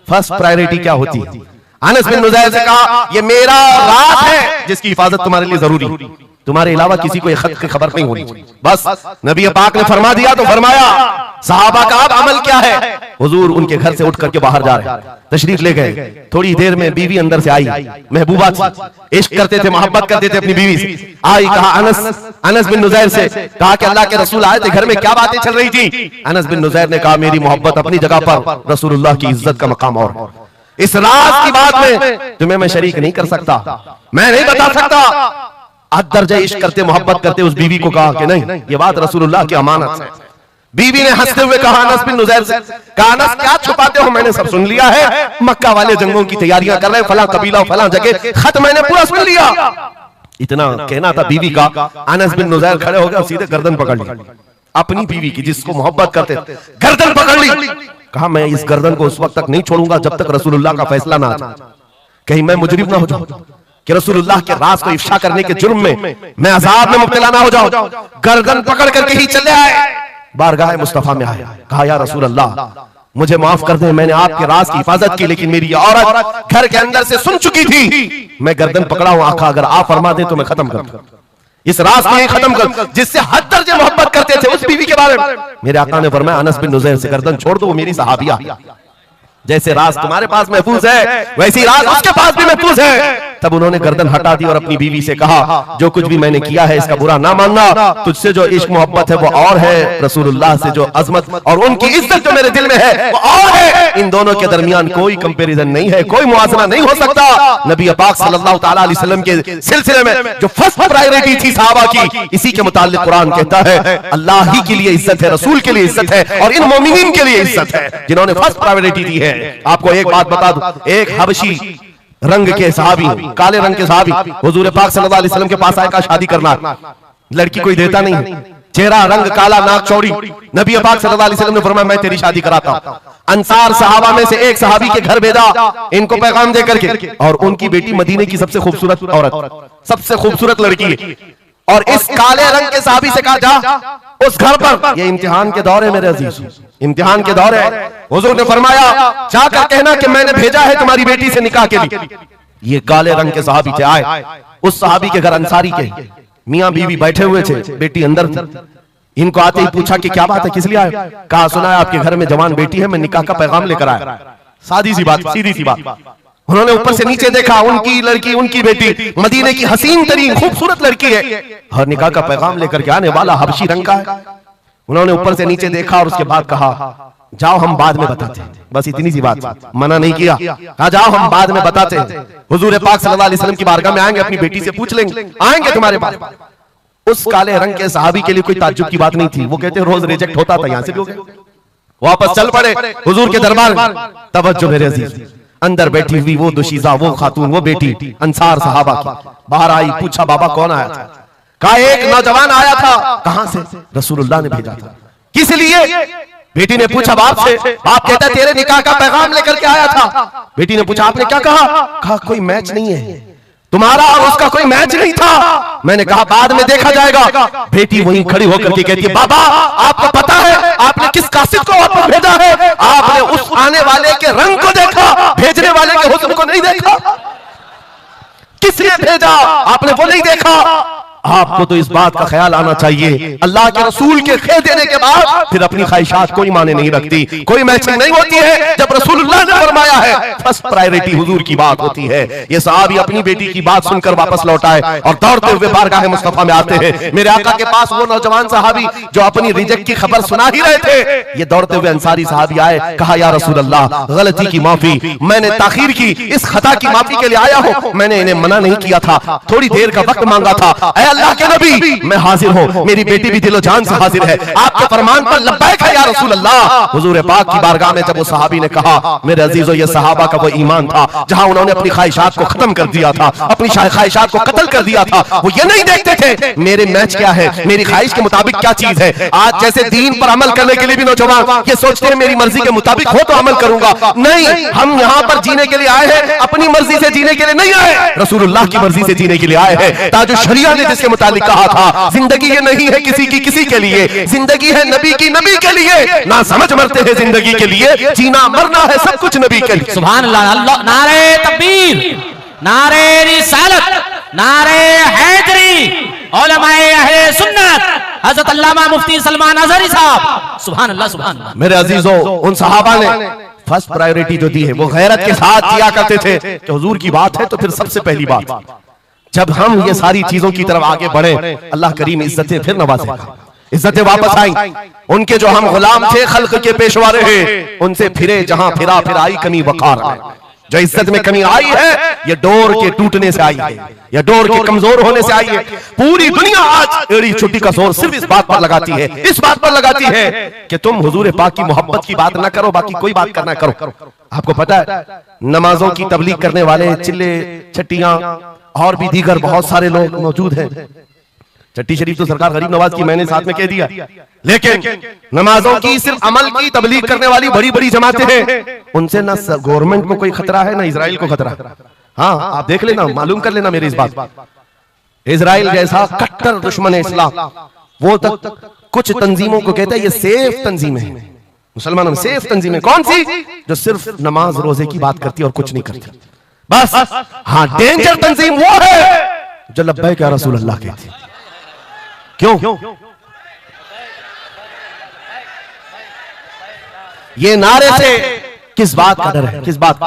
फर्स्ट प्रायोरिटी क्या होती है? अनस बिन नुज़ैर से कहा, ये मेरा राज है जिसकी हिफाजत तुम्हारे लिए जरूरी, तुम्हारे अलावा किसी को ये खत की खबर नहीं होनी चाहिए। बस नबी पाक ने फरमा दिया तो फरमाया। सहाबा का अब अमल क्या है? हुजूर उनके घर से उठ करके बाहर जा रहे, तशरीफ ले गए। थोड़ी देर में बीवी अंदर से आई, महबूबा थी, इश्क करते थे, मोहब्बत करते थे अपनी बीवी से। आई, कहा अनस बिन नुज़ैर से कहा कि अल्लाह के रसूल आए थे, घर में क्या बातें चल रही थी? अनस बिन नुज़ैर ने कहा, मेरी मोहब्बत अपनी जगह पर, रसूलुल्लाह की इज्जत का मकाम और इस राज की बात में तुम्हें मैं शरीक नहीं कर सकता, मैं नहीं बता सकता। हद दर्जे इश्क करते, मोहब्बत करते उस बीवी को कहा कि नहीं, ये बात रसूलुल्लाह की अमानत है। बीवी ने हंसते हुए कहा अनस बिन नुज़ैर से, कहा अनस क्या छुपाते हो, मैंने सब सुन लिया है, मक्का वाले जंगों की तैयारियां कर रहे हैं, फलां कबीला फलां जगह, खत मैंने पूरा सुन लिया। इतना कहना था बीवी का, अनस बिन नुज़ैर खड़े हो गए, सीधे गर्दन पकड़ ली अपनी बीवी की, जिसको मोहब्बत करते थे, गर्दन पकड़ ली। कहा मैं इस गर्दन को उस वक्त तक नहीं छोड़ूंगा जब तक रसूलुल्लाह का फैसला ना आ जाए, कहीं मैं मुजरिम ना हो जाऊं कि रसूलुल्लाह के राज को इफ्शा करने के जुर्म में मैं अजाब में मुब्तला ना हो जाऊं। गर्दन पकड़ करके ही चले आए, बारगाह मुस्तफा में आए, कहा या रसूल अल्लाह मुझे माफ कर दें, मैंने आपके राज की हिफाजत की, लेकिन मेरी औरत घर के अंदर से सुन चुकी थी, मैं गर्दन पकड़ा हूं, आका अगर आप फरमा दें तो मैं खत्म कर दूं इस राज को, खत्म कर, जिससे हद दर्जे मोहब्बत करते थे उस बीवी के बारे में। मेरे आका ने फरमाया अनस बिन नुज़ैर से गर्दन छोड़ दो, वो मेरी सहाबिया, जैसे राज तुम्हारे पास महफूज है वैसी राज उसके पास भी महफूज है। तब उन्होंने गर्दन हटा दी और अपनी बीवी से कहा, जो कुछ भी मैंने किया है इसका बुरा ना मानना, तुझसे जो इश्क मोहब्बत है वो और है, रसूलुल्लाह से जो अजमत और उनकी इज्जत जो मेरे दिल में है वो और है। इन दोनों के दरमियान कोई कंपैरिजन नहीं है, कोई मुआवजा नहीं हो सकता। नबी पाक सल्लल्लाहु तआला अलैहि वसल्लम के सिलसिले में जो फर्स्ट प्रायोरिटी थी सहाबा की, इसी के मुताल्लिक कुरान कहता है अल्लाह ही के लिए इज्जत है, रसूल के लिए इज्जत है और इन मोमिनीन के लिए इज्जत है जिन्होंने फर्स्ट प्रायोरिटी दी है। आपको एक बात बता दूं, एक हबशी रंग के सहाबी, काले रंग के सहाबी हुजूर पाक सल्लल्लाहु अलैहि वसल्लम के पास आया, शादी करना, लड़की कोई देता नहीं, चेहरा रंग काला, नाक चौड़ी। नबी पाक सल्लल्लाहु अलैहि वसल्लम ने फरमाया मैं तेरी शादी कराता हूं। अंसार सहाबा में से एक सहाबी के घर भेजा इनको पैगाम दे करके, और उनकी बेटी मदीने की सबसे खूबसूरत औरत, सबसे खूबसूरत लड़की है, और इस काले रंग के सहाबी से कहा जा उस घर पर, ये इम्तिहान के दौर है मेरे अजीज, इम्तिहान के दौर है। हुजूर ने फरमाया जाकर कहना कि मैंने भेजा है तुम्हारी बेटी से निकाह के लिए। ये काले रंग के सहाबी थे, आए उस सहाबी के घर, अंसारी के, मियां बीवी बैठे हुए थे, बेटी अंदर थी। इनको आते ही पूछा कि क्या बात है, किस लिए आए? कहा सुना है आपके घर में जवान बेटी है, मैं निकाह का पैगाम लेकर आया। सादी सी बात, सीधी सी बात। उन्होंने ऊपर से नीचे देखा, उनकी लड़की, उनकी बेटी मदीने की हसीन तरीन खूबसूरत लड़की है और निकाह का पैगाम लेकर के आने वाला हबशी रंग का है। उन्होंने ऊपर से नीचे देखा और उसके बाद कहा जाओ हम बाद में बताते हैं। बस इतनी सी बात, मना नहीं किया, कहा जाओ हम बाद में बताते हैं। हुजूर पाक सल्लल्लाहु अलैहि वसल्लम की बारगाह में आएंगे, अपनी बेटी से पूछ लेंगे, आएंगे तुम्हारे पास। उस काले रंग के सहाबी के लिए कोई ताज्जुब की बात नहीं थी। वो कहते रोज रिजेक्ट होता था, यहां से भी हो गया। वापस चल पड़े हुजूर के दरबार में। तवज्जो मेरे अजीज, अंदर बैठी हुई वो दुशीजा, वो खातून, वो बेटी अंसार सहाबा की बाहर आई। पूछा बाबा कौन आया था? कहा एक नौजवान आया था। कहां से? रसूलुल्लाह ने भेजा था। किस लिए? बेटी ने पूछा बाप से। बाप कहता तेरे निकाह का पैगाम लेकर के आया था। बेटी ने पूछा आपने क्या कहा? कहा कोई मैच नहीं है, तुम्हारा और उसका कोई मैच नहीं था। मैंने कहा बाद में देखा जाएगा। बेटी वहीं खड़ी होकर के कहती है बाबा आपको पता है आपने किस कासिद को वापस भेजा है? आपने उस आने वाले के रंग को देखा, भेजने वाले के हुस्न को नहीं देखा। किसने भेजा आपने वो नहीं देखा। आपको तो इस बात का ख्याल आना चाहिए, अल्लाह के रसूल के कह देने के बाद फिर अपनी ख्वाहिशात कोई माने नहीं रखती, कोई मैचिंग नहीं होती है। जब रसूलुल्लाह ने फरमाया है फर्स्ट प्रायोरिटी हुजूर की बात होती है। ये सहाबी अपनी बेटी की बात सुनकर वापस लौट आए और दौड़ते हुए बारगाह मुस्तफा में आते हैं। मेरे आका के पास वो नौजवान सहाबी जो अपनी रिजेक्ट की खबर सुना ही रहे थे, ये दौड़ते हुए अंसारी सहाबी आए। कहा या रसूलल्लाह गलती की माफी, मैंने ताखीर की, इस खता की माफी के लिए आया हूं। मैंने इन्हें मना नहीं किया था, थोड़ी देर का वक्त मांगा था। अल्लाह के नबी मैं हाजिर हूं, मेरी बेटी भी दिलो जान से हाजिर है, आपके फरमान पर लब्बैक है या रसूल अल्लाह। हुजूर पाक की बारगाह में जब वो सहाबी ने कहा, मेरे अजीजों ये सहाबा का वो ईमान था जहां उन्होंने अपनी ख्वाहिशात को खत्म कर दिया था, अपनी ख्वाहिशात को कत्ल कर दिया था। वो ये नहीं देखते थे मेरे मैच क्या है, मेरी ख्वाहिश के मुताबिक क्या चीज है। आज जैसे दीन पर अमल करने के लिए भी नौजवान ये सोचते हैं मेरी मर्जी के मुताबिक हो तो अमल करूंगा। नहीं, हम यहाँ पर जीने के लिए आए हैं, अपनी मर्जी से जीने के लिए नहीं आए, रसूलुल्लाह की मर्जी से जीने के लिए आए हैं। ताजो शरिया ने जिसके मुताबिक कहा था जिंदगी ये नहीं है किसी की किसी के लिए, जिंदगी है नबी की नबी के लिए। ना समझ मरते हैं जिंदगी के लिए, जीना मरना है सब कुछ नबी के लिए। सुभान अल्लाह। अल्लाह नारे तकबीर, नारे रिसालत, नारे हैदरी, उलमाए अहले सुन्नत, हजरत अल्लामा मुफ्ती सलमान अजहरी साहब। सुभान अल्लाह सुभान अल्लाह। मेरे अजीजों उन सहाबा ने फर्स्ट प्रायोरिटी जो दी है वो गैरत के साथ किया करते थे कि हुजूर की बात है तो फिर सबसे पहली बात। जब हम ये सारी चीजों की तरफ आगे बढ़े अल्लाह करीम इज्जतें फिर नवाजेगा, इज्जतें वापस आई। उनके जो हम गुलाम थे खल्क के पेशवा रहे, उनसे फिरे जहां फिरा फिर आई कमी वकार है। जो इज्जत में कमी आई है ये डोर के टूटने से आई है, या डोर के कमजोर होने से आई है। पूरी दुनिया आज एड़ी छुट्टी का जोर सिर्फ इस बात पर लगाती है, इस बात पर लगाती है कि तुम हुजूर पाक की मोहब्बत की बात ना करो, बाकी कोई बात करना करो। आपको पता है नमाजों की तबलीग करने वाले चिल्ले चट्टियां और भी दीगर बहुत सारे लोग मौजूद हैं। चट्टी शरीफ तो सरकार गरीब नवाज की मैंने साथ में कह दिया, लेकिन नमाजों की सिर्फ अमल की तबलीग करने वाली बड़ी बड़ी जमातें हैं, उनसे ना गवर्नमेंट को कोई खतरा है ना इजराइल को खतरा। हाँ आप देख लेना, मालूम कर लेना मेरी इस बात। इजराइल जैसा कट्टर दुश्मन इस्लाम वो तक कुछ तंजीमों को कहता है ये सेफ तंजीमें हैं, मुसलमानों में सेफ तंजीमें। कौन सी? जो सिर्फ नमाज रोजे की बात करती है और कुछ नहीं करती बस। हाँ डेंजर तंजीम वो है जो लब्बैक या रसूल अल्लाह कहती है। क्यों? ये नारे से किस बात का डर है, किस बात?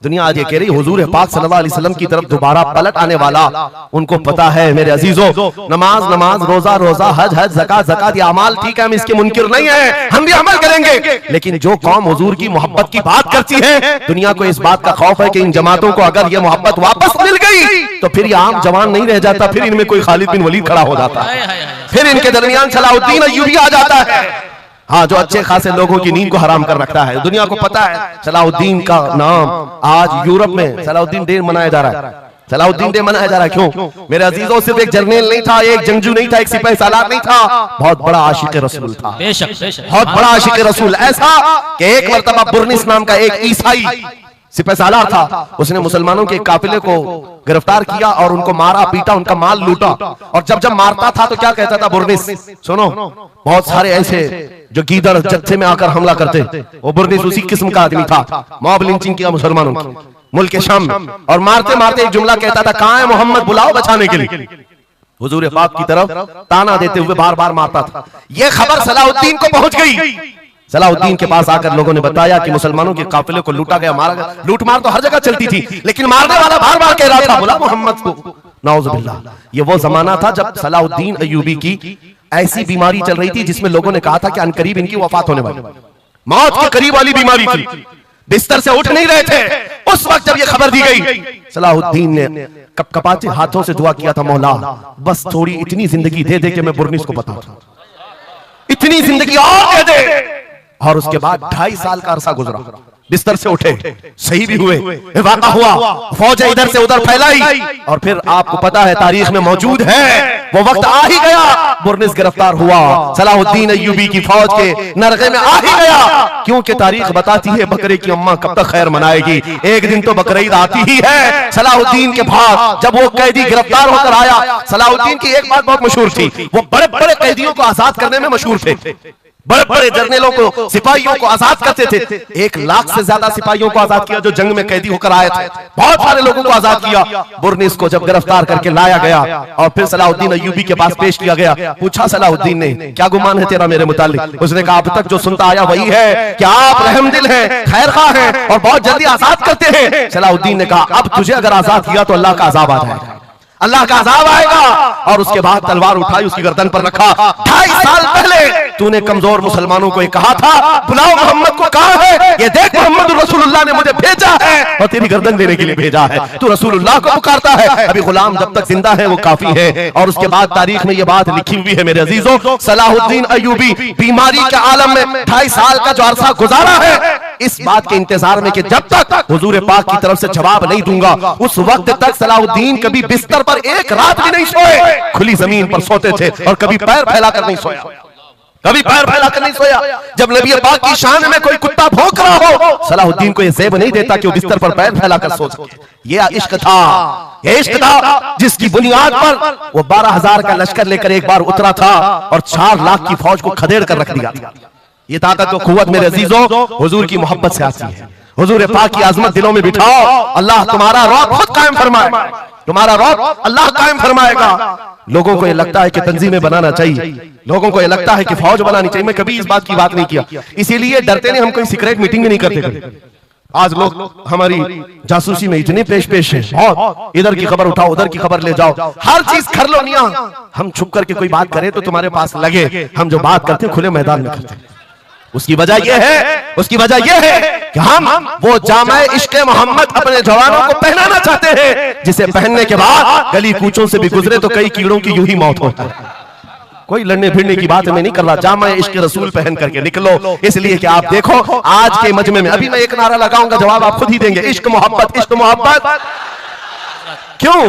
दुनिया आज ये कह रही हुजूर पाक सल्लल्लाहु अलैहि वसल्लम की तरफ दोबारा पलट आने वाला उनको पता है। मेरे अजीजों नमाज नमाज, रोजा रोजा, हज हज, ज़कात ज़कात, ये अमाल ठीक है, हम इसके मुनकिर नहीं है, हम भी अमल करेंगे। लेकिन जो कौम हुजूर की मोहब्बत की बात करती है, दुनिया को इस बात का खौफ है कि इन जमातों को अगर ये मोहब्बत वापस मिल गई तो फिर ये आम जवान नहीं रह जाता, फिर इनमें कोई खालिद बिन वलीद खड़ा हो जाता है, फिर इनके दरमियान सलाहुद्दीन अय्यूबी आ जाता है। हाँ जो अच्छे खासे लोगों की नींद को हराम कर रखता है। दुनिया को पता है सलाहुद्दीन का नाम आज यूरोप में सलाहुद्दीन डे मनाया जा रहा है। सलाहुद्दीन डे मनाया जा रहा है क्यों? मेरे अजीजों सिर्फ एक जर्नल नहीं था, एक जंगजू नहीं था, एक सिपाही सालार नहीं था, बहुत बड़ा आशिक रसूल था। बहुत बड़ा आशिक रसूल, ऐसा कि एक मरतबा बुर्निस नाम का एक ईसाई सिपाही सालार था, उसने मुसलमानों के काफिले को गिरफ्तार किया और उनको मारा पीटा, उनका माल लूटा। और जब जब मारता था तो क्या कहता था बुर्निस, सुनो बहुत सारे ऐसे जो गीदड़ जत्थे में आकर हमला करते, वो बुर्निस उसी किस्म का आदमी था। मॉब लिंचिंग किया मुसलमानों की मुल्क के शाम में, और मारते मारते एक जुमला कहता था, कहां है मोहम्मद, बुलाओ बचाने के लिए। हुजूर पाक की तरफ ताना देते हुए बार बार मारता था। यह खबर सलाहुद्दीन को पहुंच गई। सलाहुद्दीन के पास आकर लोगों ने बताया कि मुसलमानों के काफिले को लूटा गया, मारा गया। लूटमार तो हर जगह चलती थी, लेकिन मारने वाला बार बार कह रहा था बुला मोहम्मद को। नाउजुबिल्लाह, ये वो जमाना था जब सलाहुद्दीन अय्यूबी की ऐसी बीमारी चल रही थी जिसमें लोगों ने कहा था कि अनकरीब इनकी वफात होने वाली, मौत के करीब वाली बीमारी थी, बिस्तर से उठ नहीं रहे थे। उस वक्त जब ये खबर दी गई, सलाहुद्दीन ने कपकपाते हाथों से दुआ किया था, मौला बस थोड़ी इतनी जिंदगी दे दे कि मैं बुर्निस को बता दूं, इतनी जिंदगी और दे दे। और उसके बाद 2.5 साल का अरसा गुजरा, बिस्तर से उठे, सही भी हुए, वाक़ा हुआ, फौजें इधर से उधर फैलाई, और फिर आपको पता है तारीख में मौजूद है वो वक्त आ ही गया, बुर्निस गिरफ्तार हुआ, सलाहुद्दीन अय्यूबी की फौज के नरगे में आ ही गया। क्योंकि तारीख बताती है बकरे की अम्मा कब तक खैर मनाएगी, एक दिन तो बकरीद आती ही है। सलाहुद्दीन के बाद जब वो कैदी गिरफ्तार होकर आया, सलाहुद्दीन की एक बात बहुत मशहूर थी, वो बड़े बड़े कैदियों को आजाद करने में मशहूर थे, बड़े बड़े जर्नलों को, सिपाहियों को आजाद करते थे। 1 लाख से ज्यादा सिपाहियों को आजाद किया जो जंग में कैदी होकर आए थे, बहुत सारे लोगों को आजाद किया। बुर्निस को जब गिरफ्तार करके लाया गया और फिर सलाहुद्दीन अय्यूबी के पास पेश किया गया, पूछा सलाहुद्दीन ने, क्या गुमान है तेरा मेरे मुतालिक? उसने कहा अब तक जो सुनता आया वही है कि आप रहमदिल हैं, खैरखा हैं और बहुत जल्दी आजाद करते हैं। सलाहुद्दीन ने कहा अब तुझे अगर आजाद किया तो अल्लाह का अजाब आ जाएगा, अल्लाह का अजाब आएगा। और उसके बाद तलवार उठाई, उसकी गर्दन पर रखा। 2.5 साल पहले तूने कमजोर मुसलमानों को कहा था बुलाओ मोहम्मद को, कहां है ये देख, मोहम्मद रसूलुल्लाह ने मुझे भेजा है और तेरी गर्दन देने के लिए भेजा है, तू रसूलुल्लाह को पुकारता है, अभी गुलाम जब तक जिंदा है वो काफी है। और उसके बाद तारीख में ये बात लिखी हुई है मेरे अजीजों, सलाहुद्दीन अय्यूबी बीमारी के आलम में 2.5 साल का जो अरसा गुजारा है, इस बात के इंतजार में कि जब तक हुजूर पाक की तरफ से जवाब नहीं दूंगा उस वक्त तक सलाहुद्दीन कभी बिस्तर पर एक रात भी नहीं सोए, खुली जमीन पर सोते थे और कभी पैर फैलाकर नहीं सोया, कभी पैर फैलाकर नहीं सोया। जब नबी पाक की शान में कोई कुत्ता भौंक रहा हो, सलाहुद्दीन को यह ज़ेब नहीं देता कि वो बिस्तर पर पैर फैलाकर सो सके। यह इश्क था, यह इश्क था जिसकी बुनियाद पर वो 12,000 का लश्कर लेकर एक बार उतरा था और 4 लाख की फौज को खदेड़ कर रख दिया था। ये ताकत और कुव्वत मेरे अजीजों हुजूर की मोहब्बत से आती है। हुजूर पाक की आजमत दिलों में बिठाओ, अल्लाह तुम्हारा रौब खुद कायम फरमाए, तुम्हारा रौब अल्लाह कायम फरमाएगा। लोगों को ये लगता है कि तंजीमें बनाना चाहिए, लोगों को ये लगता है कि फौज बनानी चाहिए, मैं कभी इस बात की बात नहीं किया, इसीलिए डरते नहीं, हम कोई सीक्रेट मीटिंग भी नहीं करते। आज लोग हमारी जासूसी में इतने पेश हैं, बहुत इधर की खबर उठाओ, उधर की खबर ले जाओ, हर चीज कर लो निया। हम छुप करके कोई बात करें तो तुम्हारे पास लगे हम जो बात करते खुले मैदान में करते। उसकी वजह यह है, उसकी वजह यह है कि हम वो जामे इश्क़े मोहम्मद अपने जवानों को पहनाना चाहते हैं, जिसे पहनने के बाद गली कूचों से भी गुजरे तो कई कीड़ों की यूं ही मौत होती है। कोई लड़ने भिड़ने की बात मैं नहीं कर रहा, जामे इश्क़े रसूल पहन करके निकलो, इसलिए कि आप देखो आज के मजमे में, अभी मैं एक नारा लगाऊंगा जवाब आप खुद ही देंगे, इश्क मोहब्बत, इश्क मोहब्बत। क्यों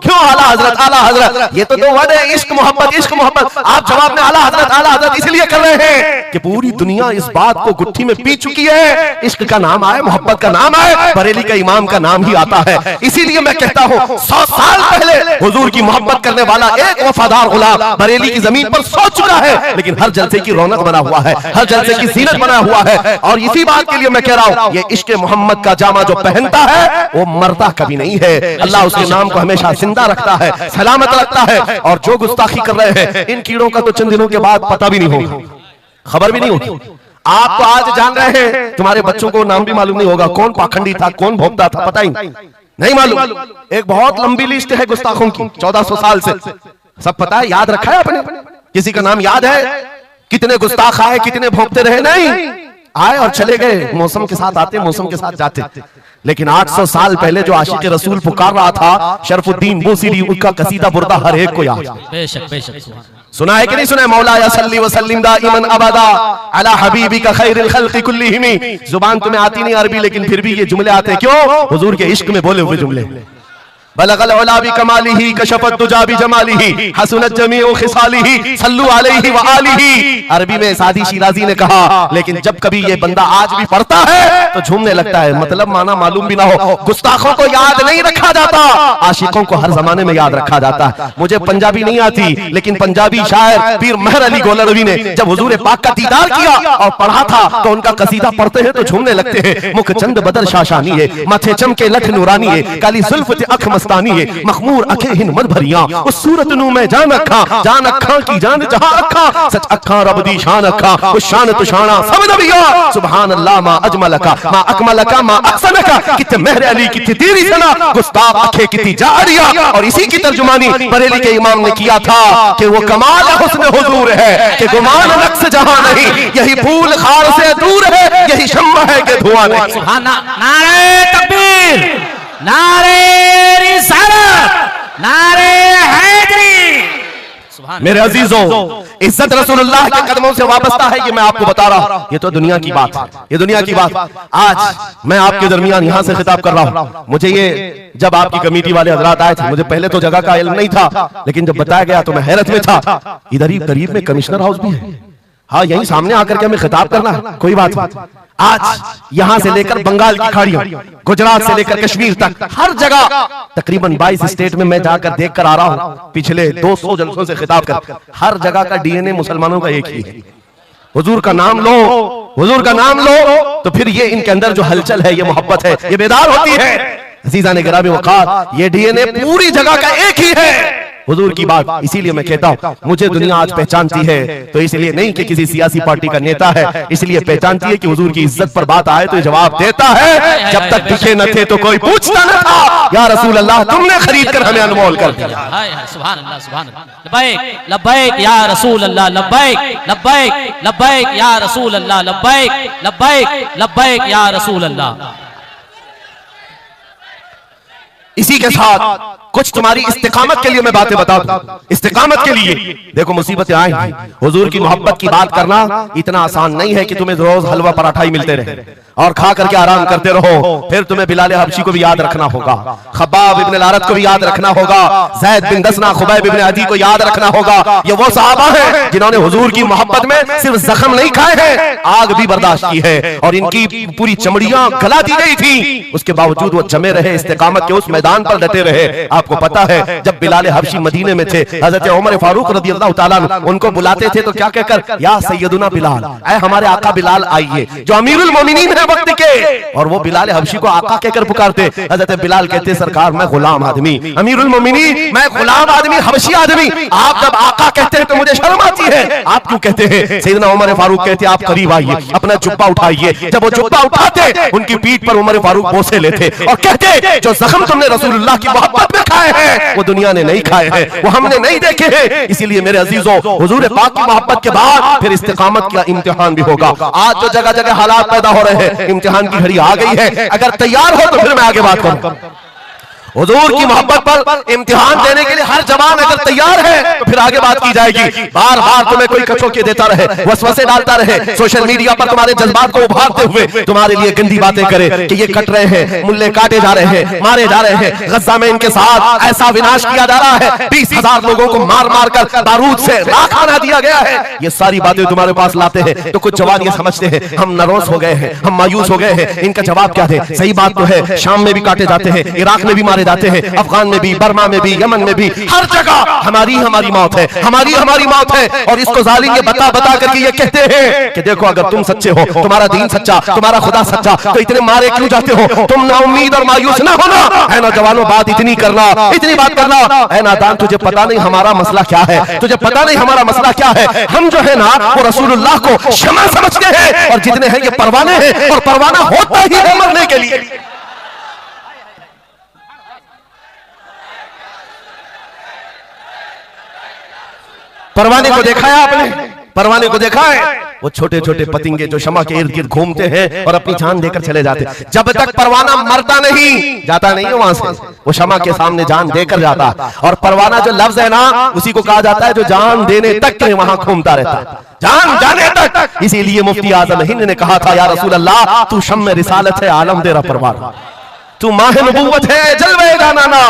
क्यों आला हजरत, आला हजरत, ये तो 2 वर्ड है, इश्क मोहब्बत, इश्क मोहब्बत। आप जवाब में आला हजरत, आला हजरत इसलिए कर रहे हैं कि पूरी दुनिया इस बात को गुत्थी में पी चुकी है, इश्क का नाम आए, मोहब्बत का नाम आए, बरेली का इमाम का नाम ही आता है। इसीलिए मैं कहता हूं 100 साल पहले हुजूर की मोहब्बत करने वाला एक वफादार गुलाम बरेली की जमीन पर सो चुका है, लेकिन हर जलसे की रौनक बना हुआ है, हर जलसे की जीनत बना हुआ है। और इसी बात के लिए मैं कह रहा हूं ये इश्क मोहम्मद का जामा जो पहनता है वो मरता कभी नहीं है। अल्लाह उसके नाम को हमेशा जिंदा रखता है, सलामत रखता है। और जो गुस्ताखी कर रहे हैं इन कीड़ों का तो चंद दिनों के बाद पता भी नहीं होगा, खबर भी नहीं होगी। आप तो आज जान रहे हैं, तुम्हारे बच्चों को नाम भी मालूम नहीं होगा, कौन पाखंडी था, कौन भोंकता था, पता ही नहीं मालूम। एक बहुत लंबी लिस्ट है गुस्ताखों की, 1400 साल से, सब पता है, याद रखा है आपने? किसी का नाम याद है? कितने गुस्ताख आए, कितने भोंकते रहे? नहीं, आए और चले गए, मौसम के साथ आते, मौसम के साथ जाते। लेकिन 800 साल पहले जो आशिक रसूल पुकार रहा था, शरफुद्दीन बूसीरी, उसका कसीदा बुर्दा हर एक को याद। बेशक बेशक सुना है कि नहीं सुना है? मौला या सल्ली व सल्लिम दाइमन अबदा अला हबीबिका खैरिल खल्क़ि कुल्लिहिम। जुबान तुम्हें आती नहीं अरबी, लेकिन फिर भी ये जुमले आते, क्यों? हुजूर के इश्क में बोले हुए जुमले। बलगल उला बि कमालिही कशफत दुजा बि जमालिही हसनत जमीउ खिसालिही सल्लु अलैहि व आलिही। अरबी में सादी शिराजी ने कहा, लेकिन जब कभी ये बंदा आज भी पढ़ता है तो झूमने लगता है, मतलब माना मालूम भी ना हो। गुस्ताखों को याद नहीं रखा जाता, आशिकों को हर जमाने में याद रखा जाता है। मुझे पंजाबी नहीं आती, लेकिन पंजाबी शायर पीर मेहर अली गोलरवी ने जब हुजूर पाक का दीदार किया और पढ़ा था तो उनका कसीदा पढ़ते हैं तो झूमने लगते हैं। मुख चंद बदर शाशानी है, माथे चमके लख नूरानी है, काली जुल्फ अख मस्तानी है मखमूर अखे हिन मद भरिया उस सूरत नू मैं जान अखा की जान जहां अखा सच अखा रब दी शान अखा उस शान तो शाना सब नबिया सुभान अल्लाह मा अजमलका मा अकमलका मा अहसनका कितने महर अली कितनी तेरी सना गुस्ताख अखे कितनी जारिया। और इसी की तर्जुमानी बरेली के इमाम ने किया था कि वो कमाल हुस्न हुजूर है कि गुमान नक्श जहां नहीं, यही फूल खार से दूर है, यही शम्मा है कि धुआं नहीं। सुभान नारे तकबीर, नारे रिसालत, नारे हैदरी। मेरे अजीजों, इज्जत रसूलुल्लाह के कदमों से वाबस्ता है, ये मैं आपको बता रहा हूं। ये तो दुनिया की बात है, ये दुनिया की बात। आज मैं आपके दरमियान यहां से खिताब कर रहा हूं। मुझे ये जब आपकी कमेटी वाले हजरात आए थे, मुझे पहले तो जगह का इल्म नहीं था, लेकिन जब बताया गया तो मैं हैरत में था। इधर ही करीब में कमिश्नर हाउस भी है, हाँ यही सामने आकर के हमें खिताब करना है, कोई बात नहीं। आज यहां से लेकर बंगाल की खाड़ियों, गुजरात से लेकर कश्मीर तक, हर जगह तकरीबन 22 स्टेट में मैं जाकर देख कर आ रहा हूं, पिछले 200 जलसों से खिताब कर, हर जगह का डीएनए मुसलमानों का एक ही है। हुजूर का नाम लो, हुजूर का नाम लो तो फिर ये इनके अंदर जो हलचल है, ये मोहब्बत है, ये बेदार होती है। अजीज़ा ने गिरामी वक़ार, ये डीएनए पूरी जगह का एक ही है, हुजूर की बात। इसीलिए मैं कहता हूं मुझे दुनिया आज पहचानती है तो इसलिए नहीं कि किसी सियासी पार्टी का नेता है, इसलिए पहचानती है कि हुजूर की इज्जत पर बात आए तो जवाब देता है। जब तक दिखे न थे तो कोई पूछता न था, या रसूल अल्लाह तुमने खरीद कर हमें अनमोल कर दिया। सुभान अल्लाह, सुभान अल्लाह। लब्बैक लब्बैक या रसूल अल्लाह, लब्बैक लब्बैक लब्बैक या रसूल अल्लाह, लब्बैक लब्बैक लब्बैक या रसूल अल्लाह। इसी के साथ कुछ तुम्हारी इस्तिकामत के लिए मैं बातें बता दूं, इस्तिकामत के लिए। देखो मुसीबतें आएंगी, हुजूर की मोहब्बत की बात करना इतना आसान नहीं है कि तुम्हें रोज हलवा पराठा ही मिलते रहे और खा करके आराम करते रहो। फिर तुम्हें बिलाल हबशी को भी याद रखना होगा, खब्बाब इब्न अल-अरत को भी याद रखना होगा, ज़ैद बिन दसना, खुबैब इब्न अदी को याद रखना होगा। ये वो सहाबा हैं जिन्होंने हुजूर की मोहब्बत में सिर्फ जख्म नहीं खाए हैं, आग भी बर्दाश्त की है और इनकी पूरी चमड़ियां गला दी गई थी, उसके बावजूद वो जमे रहे, इस्तिकामत के उस मैदान पर डटे रहे। आपको पता है जब बिलाल हबशी मदीने में थे, हजरत उमर फारूक रज़ियल्लाहु ताला अन्हु उनको बुलाते थे तो क्या कहकर, या सैयदुना बिलाल, ऐ हमारे आका बिलाल आइए, जो अमीरुल मोमिनीन है वक्त के। और वो बिलाल हबशी को आका कहकर पुकारते। हजरत बिलाल कहते, सरकार मैं गुलाम आदमी, अमीरुल मोमिनीन मैं गुलाम आदमी, हबशी आदमी, आप जब आका कहते हैं तो मुझे शर्म आती है, आप क्यों कहते हैं? सैयदना उमर फारूक कहते, आप करीब आइए, अपना जुब्बा उठाइए। जब वो जुब्बा उठाते उनकी पीठ पर उमर फारूक बोसे लेते और कहते, जो जख्म तुमने रसूलुल्लाह की मोहब्बत में खाए हैं वो दुनिया ने नहीं खाए हैं, वो हमने नहीं देखे हैं। इसीलिए मेरे अजीजों, हुजूर पाक की मोहब्बत के बाद फिर इस्तिकामत का इम्तिहान भी होगा। आज जो जगह जगह हालात पैदा हो रहे हैं, इम्तिहान की घड़ी आ गई है। अगर तैयार हो तो फिर मैं आगे बात करूं। हुजूर की मोहब्बत पर इम्तिहान देने के लिए हर जवान अगर तैयार है तो फिर आगे बात की जाएगी। बार बार तुम्हें कोई कचौके देता रहे, वसवसे डालता रहे, सोशल मीडिया पर तुम्हारे जज्बात को उभारते हुए तुम्हारे लिए गंदी बातें करे कि ये कट रहे हैं, मुल्ले काटे जा रहे हैं, मारे जा रहे हैं, गज्जा में इनके साथ ऐसा विनाश किया जा रहा है, 20,000 लोगों को मार मार कर बारूद से राख बना दिया गया है। ये सारी बातें तुम्हारे पास लाते हैं तो कुछ जवान ये समझते हैं हम नरोस हो गए हैं, हम मायूस हो गए हैं, इनका जवाब क्या दे? सही बात तो है, शाम में भी काटे जाते हैं, इराक में भी मारे जाते हैं, अफगान में भी, बर्मा में भी, यमन में भी, हर जगह हमारी मौत है, हमारी मौत है। और इसको जालिम ये बता बता करके ये कहते हैं कि देखो अगर तुम सच्चे हो, तुम्हारा दीन सच्चा, तुम्हारा खुदा सच्चा, तो इतने मारे क्यों जाते हो? तुम ना उम्मीद और मायूस ना होना है। नौजवानों बात इतनी करना, इतनी बात करना है। नादान तुझे पता नहीं हमारा मसला क्या है, तुझे पता नहीं हमारा मसला क्या है। हम जो है ना वो रसूलुल्लाह को शमा समझते हैं और जितने हैं ये परवाने हैं और परवाना होता ही है मरने के लिए। परवाने को देखा है आपने? परवाने को देखा है? वो छोटे छोटे पतंगे जो शमा के इर्द गिर्द घूमते हैं और अपनी जान देकर चले जाते हैं। जब तक परवाना मरता नहीं, जाता नहीं है वहां से, वो शमा के सामने जान देकर जाता है। और परवाना जो लफ्ज है ना, उसी को कहा जाता है जो जान देने तक के वहां घूमता रहता है, जान जाने तक। इसीलिए मुफ्ती आजम हिंद ने कहा था, या रसूल अल्लाह तू शम्मे रिसालत है, आलम तेरा परवाना, तू माह नबूवत है, जलवे गाना,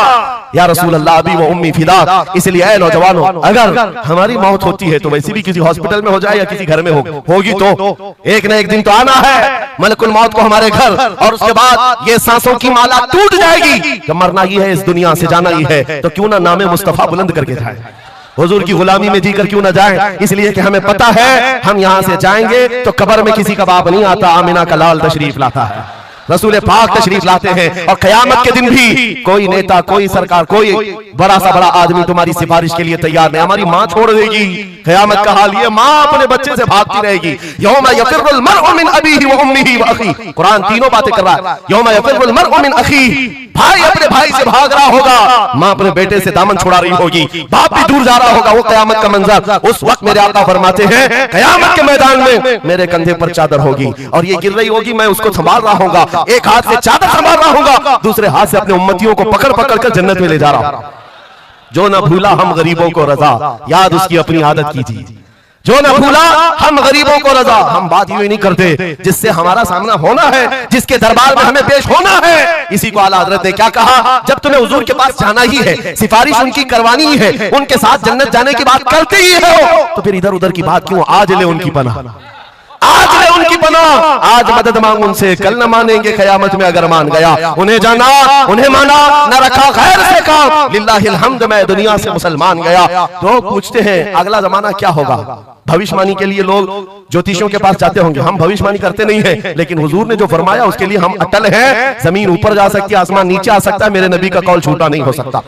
या रसूल अल्लाह अभी वो उम्मी फिदा। इसलिए ऐ नौजवानों, अगर हमारी मौत होती है तो वैसे भी किसी हॉस्पिटल में हो जाए या किसी घर में होगी तो एक ना एक दिन तो आना है मलकुल मौत को हमारे घर, और उसके बाद ये सांसों की माला टूट जाएगी। जब मरना ही है, इस दुनिया से जाना ही है, तो क्यों ना नामे मुस्तफा बुलंद करके जाए, हुजूर की गुलामी में जीकर क्यों ना जाएं। इसलिए कि हमें पता है हम यहां से जाएंगे तो कब्र में किसी का बाप नहीं आता, आमिना का लाल तशरीफ लाता है। रसूल पाक तशरीफ लाते हैं और कयामत के दिन भी कोई नेता, कोई सरकार, कोई बड़ा सा बड़ा आदमी तुम्हारी सिफारिश के लिए तैयार नहीं। हमारी माँ छोड़ देगी, कयामत का हाल ये, माँ अपने बच्चे से भागती रहेगी। यौमा यफिर्रुल मर्उ मिन अबीही व उम्मिही व अखीही, कुरान तीनों बातें कर रहा है। यौमा यफिर्रुल मर्उ मिन अखीही, भाई अपने भाई से भाग रहा होगा, माँ अपने बेटे से दामन छुड़ा रही होगी, बाप भी दूर जा रहा होगा। वो कयामत का मंजर, उस वक्त मेरे आका फरमाते हैं कयामत के मैदान में मेरे कंधे पर चादर होगी और ये गिर रही होगी, मैं उसको संभाल रहा होगा, एक हाथ से चादर संभाल रहा होगा, दूसरे हाथ से अपने उम्मतियों को पकड़ पकड़ कर जन्नत में ले जा रहा हूं। जो न भूला हम गरीबों को रजा, याद उसकी अपनी आदत कीजिए। जो न भूला हम गरीबों को रजा, हम बात यूं ही नहीं करते, जिससे हमारा सामना होना है, जिसके दरबार में हमें पेश होना है, इसी को आला हज़रत ने क्या कहा, जब तुम्हें हुजूर के पास जाना ही है, सिफारिश उनकी करवानी ही है, उनके साथ जन्नत जाने की बात करते ही हो, तो फिर इधर उधर की बात क्यों, आज ले उनकी पनाह, आज ले उनकी पनाह, आज मदद मांग उनसे, कल न मानेंगे कयामत में अगर मान गया। उन्हें जाना, उन्हें माना, न रखा खैर से काम, लिल्लाहिल हम्द, मैं दुनिया से मुसलमान गया। तो पूछते हैं अगला जमाना क्या होगा। भविष्यवाणी के लिए लोग ज्योतिषियों के पास जाते होंगे, हम भविष्यवाणी करते नहीं है, लेकिन हुजूर ने जो फरमाया उसके लिए हम अटल हैं। जमीन ऊपर जा सकती है, आसमान नीचे आ सकता है, मेरे नबी का कौल झूठा नहीं हो सकता,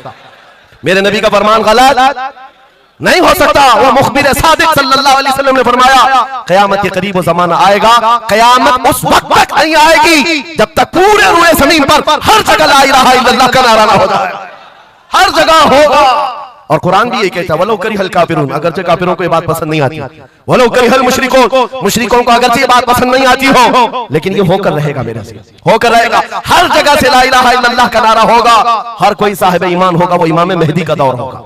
मेरे नबी का फरमान गलत नहीं हो सकता। वो मुखबिर सादिक सल्लल्लाहु अलैहि वसल्लम ने फरमाया कयामत के करीब वो जमाना आएगा, कयामत उस वक्त तक नहीं आएगी जब तक पूरे रूए जमीन पर हर जगह ला इलाहा इल्लल्लाह का नारा ना हो जाए, हर जगह होगा। और कुरान भी ये कहता है वलो करिहल काफिरून, अगरचे काफिरों को ये बात पसंद नहीं आती, वलो करिहल मुशरिकून, मुशरिकों को अगरचे ये बात पसंद नहीं आती हो, लेकिन ये होकर रहेगा, मेरे से होकर रहेगा। हर जगह से ला इलाहा इल्लल्लाह का नारा होगा, हर कोई साहिब ईमान होगा, वो इमाम मेहदी का दौर होगा,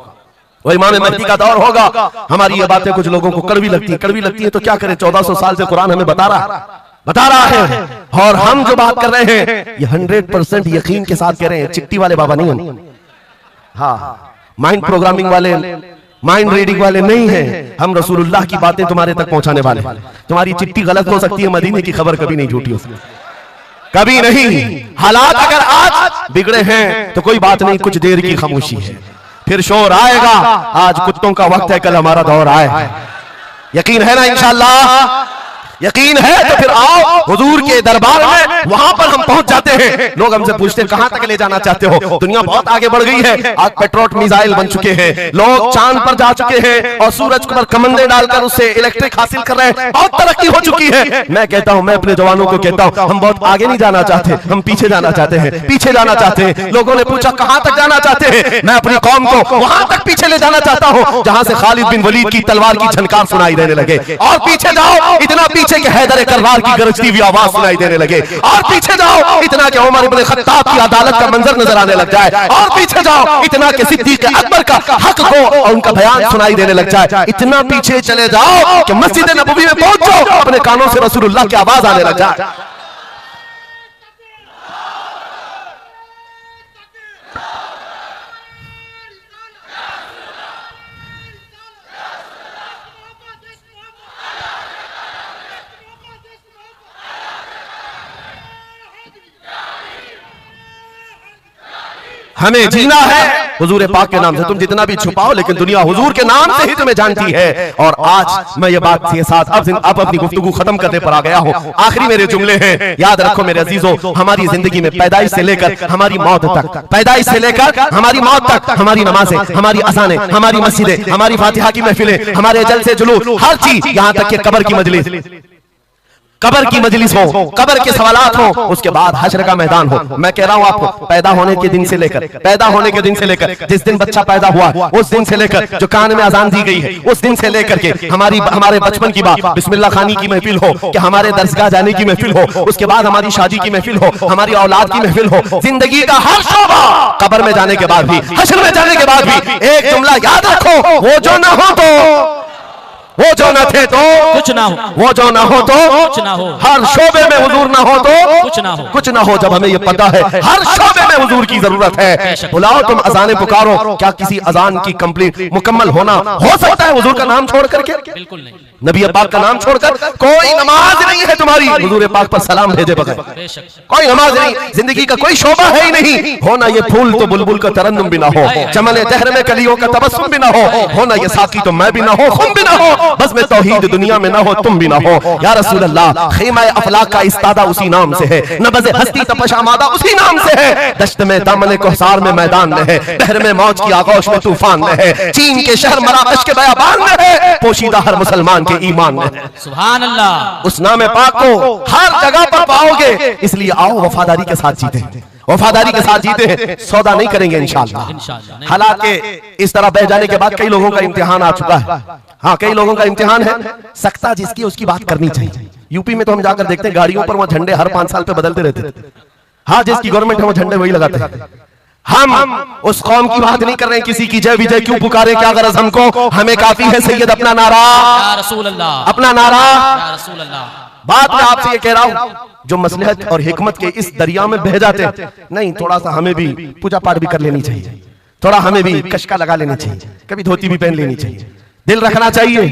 वो इमाम मेहदी का दौर होगा। हमारी ये बातें कुछ लोगों को कड़वी लगती है, तो क्या करें, 1400 साल से कुरान हमें बता रहा है, और हम जो बात कर रहे हैं ये 100% यकीन के साथ कह रहे हैं, चिट्ठी वाले बाबा नहीं हम, हाँ माइंड प्रोग्रामिंग वाले, माइंड रीडिंग वाले नहीं है, हम रसूलुल्लाह की बातें तुम्हारे तक पहुंचाने वाले। तुम्हारी चिट्ठी गलत हो सकती है, मदीने की खबर कभी नहीं झूठी हो सकती, कभी नहीं। हालात अगर आज बिगड़े हैं तो कोई बात नहीं, कुछ देर की खामोशी है, फिर शोर आएगा। आज कुत्तों का वक्त है, कल हमारा दौर आए। यकीन है ना इंशाअल्लाह, यकीन है तो फिर आओ हुजूर के दरबार में, वहां पर हम पहुंच जाते हैं। लोग हमसे पूछते हैं कहां तक ले जाना चाहते हो, दुनिया बहुत आगे बढ़ गई है, आज पेट्रोल मिसाइल बन चुके हैं, लोग चांद पर जा चुके हैं और सूरज पर कमंदे डालकर उससे इलेक्ट्रिक हासिल कर रहे हैं, बहुत तरक्की हो चुकी है। मैं कहता हूं, मैं अपने जवानों को कहता हूं, हम बहुत आगे नहीं जाना चाहते, हम पीछे जाना चाहते हैं, पीछे जाना चाहते हैं। लोगों ने पूछा कहां तक जाना चाहते हैं, मैं अपनी कौम को वहां तक पीछे ले जाना चाहता हूं जहां से खालिद बिन वलीद की तलवार की झनकार सुनाई देने लगे, और पीछे जाओ इतना पीछे कि हैदर करवार की गरजती हुई आवाज सुनाई देने लगे, और पीछे जाओ इतना कि उमर इब्न खत्ताब की अदालत का मंजर नजर आने लग जाए, और पीछे जाओ इतना कि सिद्दीक अकबर का हक को और उनका बयान सुनाई देने लग जाए, इतना पीछे चले जाओ कि मस्जिद नबवी में पहुंच जाओ, अपने कानों से रसूलुल्लाह की आवाज आने लग जाए। हमें जीना है हुजूर पाक के नाम से, तुम जितना भी छुपाओ लेकिन दुनिया हुजूर के नाम से ही तुम्हें जानती है। और आज मैं ये बात के साथ अब अपनी गुफ्तगू खत्म करने पर आ गया हूँ। आखिरी मेरे जुमले हैं, याद रखो मेरे अजीजों, हमारी जिंदगी में पैदाइश से लेकर हमारी मौत तक, पैदाइश से लेकर हमारी मौत तक, हमारी नमाजें, हमारी अज़ानें, हमारी मस्जिदें, हमारी फातिहा की महफिलें, हमारे जलसे जुलूस, हर चीज, यहाँ तक कि कब्र की मजलिस, कब्र की मजलिस हो, कब्र के सवालात हो, उसके बाद हश्र का मैदान हो। मैं कह रहा हूं आपको, पैदा होने के दिन से लेकर, पैदा होने के दिन से लेकर जिस दिन बच्चा पैदा हुआ उस दिन से लेकर जो कान में अजान दी गई है उस दिन से लेकर के हमारे बचपन की बात, बिस्मिल्लाह खानी की महफिल हो, कि हमारे दरसगाह जाने की महफिल हो, उसके बाद हमारी शादी की महफिल हो, हमारी औलाद की महफिल हो, जिंदगी का हर शोबा, कब्र में जाने के बाद भी, हश्र में जाने के बाद भी एक जुमला याद रखो, वो जो ना हो तो, वो जो न थे तो कुछ ना हो, वो जो ना हो तो कुछ ना हो, हर शोबे में हुजूर ना हो तो कुछ ना हो, कुछ ना हो। जब हमें ये पता है हर शोबे में हुजूर की जरूरत है, बुलाओ तुम अजाने पुकारो, क्या किसी अजान की कंप्लीट मुकम्मल होना हो सकता है हुजूर का नाम छोड़ करके? बिल्कुल नहीं। नबी पाक का नाम छोड़कर कोई नमाज नहीं है तुम्हारी हुजूर पाक पर सलाम भेजे बगैर, कोई नमाज नहीं, जिंदगी का कोई शोबा है ही नहीं। होना ये फूल तो बुलबुल का तरन्नुम भी ना हो, चमन दहर में कलियों का तबस्सुम भी ना हो, होना ये साकी तो मैं भी ना हो, खुम भी ना हो, बस में तौहीद दुनिया में ना हो तुम भी ना हो। या रसूल अल्लाह, ख़ीमा अफलाक का इस्तादा उसी नाम से है, नबज़ हस्ती तपश आमादा उसी नाम से है। दश्त में दामन कोहसार में मैदान में है, बहर में मौज की आगोश में तूफान में है, चीन के शहर मराकश के बयाबान में है, पोशीदा हर मुसलमान के ईमान में है। सुभान अल्लाह। उस नाम पाक को हर जगह पर पाओगे, इसलिए आओ वफादारी के साथ जीते, वफादारी के साथ जीते हैं, सौदा नहीं करेंगे इंशाअल्लाह। हालांकि इस तरह बह जाने के बाद कई लोगों का इम्तिहान आ चुका है। हाँ, कई लोगों का इम्तिहान है, सख्ता जिसकी उसकी बात करनी चाहिए। यूपी में तो हम जाकर देखते हैं गाड़ियों पर वो झंडे हर 5 साल पे बदलते रहते थे। हाँ, जिसकी गवर्नमेंट है वो झंडे वही लगाते हैं। हम उस कौम की बात नहीं कर रहे हैं, किसी की जय विजय क्यों पुकारे, क्या गरज हमको, हमें काफी है सैयद अपना नारा, या रसूल अल्लाह, अपना नारा। या रसूल अल्लाह। बात मैं आपसे ये कह रहा हूं, जो मसलहत और हिकमत के इस दरिया में बह जाते हैं, नहीं, थोड़ा सा हमें भी पूजा पाठ भी कर लेनी चाहिए, थोड़ा हमें भी कशका लगा लेनी चाहिए, कभी धोती भी पहन लेनी चाहिए, दिल रखना चाहिए।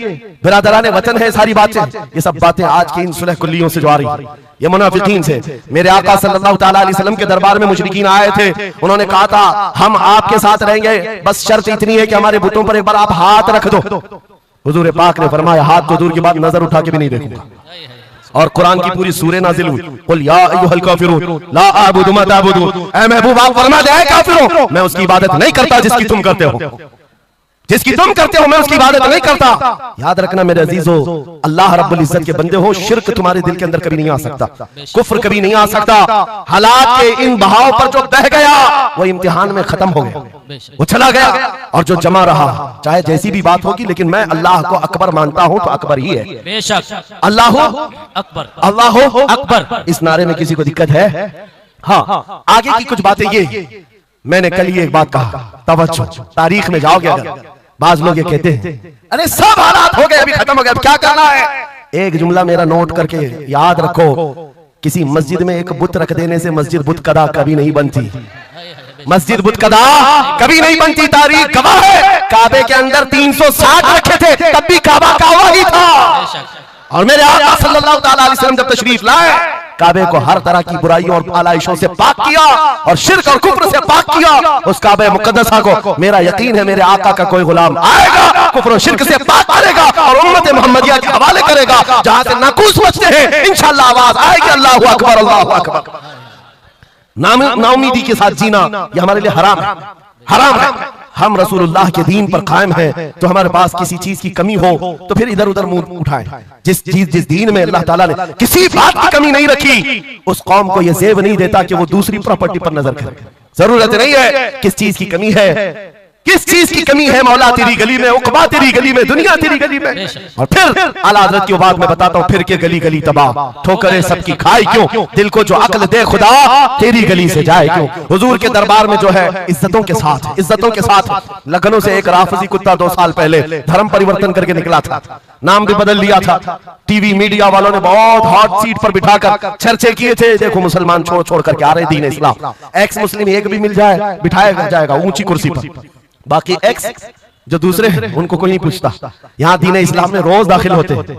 बिरादराने वतन है सारी बातें, ये सब बातें आज की इन सुलह कुल्लियों से जो आ रही, ये मुनाफिकीन से। मेरे आका सल्लल्लाहु ताला अलैहि वसल्लम के दरबार में मुशरिकीन आए थे, उन्होंने कहा था हम आपके साथ रहेंगे, बस शर्त इतनी है कि हमारे बुतों पर एक बार आप हाथ रख दो। हुजूर पाक ने फरमाया हाथ तो दूर की बात, नजर उठा के भी नहीं देखूंगा। और कुरान की पूरी सूरह नाजिल हुई, कुल या अय्युहल काफिरून ला अअबुदु मा तअबुदून। ऐ महबूब आप फरमा दे, ऐ काफिरों, मैं उसकी इबादत नहीं करता जिसकी तुम करते हो, जिसकी तुम करते हो मैं उसकी इबादत नहीं करता। याद रखना मेरे अजीजों, अल्लाह रब्बुल इज्जत के बंदे हो, शिर्क तुम्हारे दिल के अंदर कभी नहीं आ सकता, कुफ्र कभी नहीं आ सकता। हालात के इन बहाव पर जो बह गया वो इम्तिहान में खत्म हो गया, वो चला गया, और जो जमा रहा, चाहे जैसी भी बात होगी, लेकिन मैं अल्लाह को अकबर मानता हूं तो अकबर ही है। बेशक अल्लाह अकबर, अल्लाह अकबर। इस नारे में किसी को दिक्कत है? हाँ, आगे की कुछ बातें ये, मैंने कल ही एक बात कहा, तवज्जो, तारीख में जाओगे अगर, बाज लोग ये कहते हैं अरे सब हालात हो गए, अभी खत्म हो गया, अब क्या करना है? एक जुमला मेरा नोट करके याद रखो, किसी मस्जिद में एक बुत रख देने से मस्जिद बुत कदा कभी नहीं बनती, मस्जिद बुत कदा कभी नहीं बनती। तारीख गवाह है, काबे के अंदर 360 रखे थे, तब भी काबा काबा ही था। और मेरे आका सल्लल्लाहु ताला अलैहि वसल्लम जब तशरीफ लाए, काबे को हर तरह की बुराइयों और आलाइशों से पाक किया और शिर्क और कुफ्र से पाक किया। उस काबे मुकद्दसा को मेरा यकीन है मेरे आका का कोई गुलाम आएगा, कुफ्र और शिर्क से पाक करेगा और उम्मत मोहम्मदिया के हवाले करेगा। जहां से नाकूस बचते हैं इंशाअल्लाह आवाज आएगी अल्लाहु अकबर, अल्लाहु अकबर। नाउमीदी के साथ जीना ये हमारे लिए हराम है, हराम है। हम रसूलुल्लाह के दीन पर कायम हैं, तो हमारे पास किसी चीज की कमी हो तो फिर इधर उधर मुंह उठाएं। जिस दीन में अल्लाह ताला ने किसी बात की कमी नहीं रखी, उस कौम को यह जेब नहीं देता कि वो दूसरी प्रॉपर्टी पर नजर करे। जरूरत नहीं है किस चीज की कमी है, किस चीज की कमी है, मौला तेरी गली में, उकबा तेरी गली में, दुनिया तेरी गली में। और फिर आला हज़रत की बात मैं बताता हूँ, फिर के गली गली तबाह, ठोकरे सबकी खाए क्यों, दिल को जो अक्ल दे खुदा तेरी गली से जाए क्यों। हुजूर के दरबार में जो है इज्जतों के साथ, इज्जतों के साथ। लखनऊ से एक राफजी कुत्ता 2 साल पहले धर्म परिवर्तन करके निकला था, नाम भी बदल लिया था। टीवी मीडिया वालों ने बहुत हॉट सीट पर बिठाकर चर्चे किए थे, देखो मुसलमान छोड़ छोड़ करके आ रहे दीन इस्लाम, एक्स मुस्लिम एक भी मिल जाए बिठाया जाएगा ऊंची कुर्सी पर, बाकी एक्स जो दूसरे हैं उनको कोई नहीं पूछता। यहाँ दीन इस्लाम में रोज दाखिल होते हैं,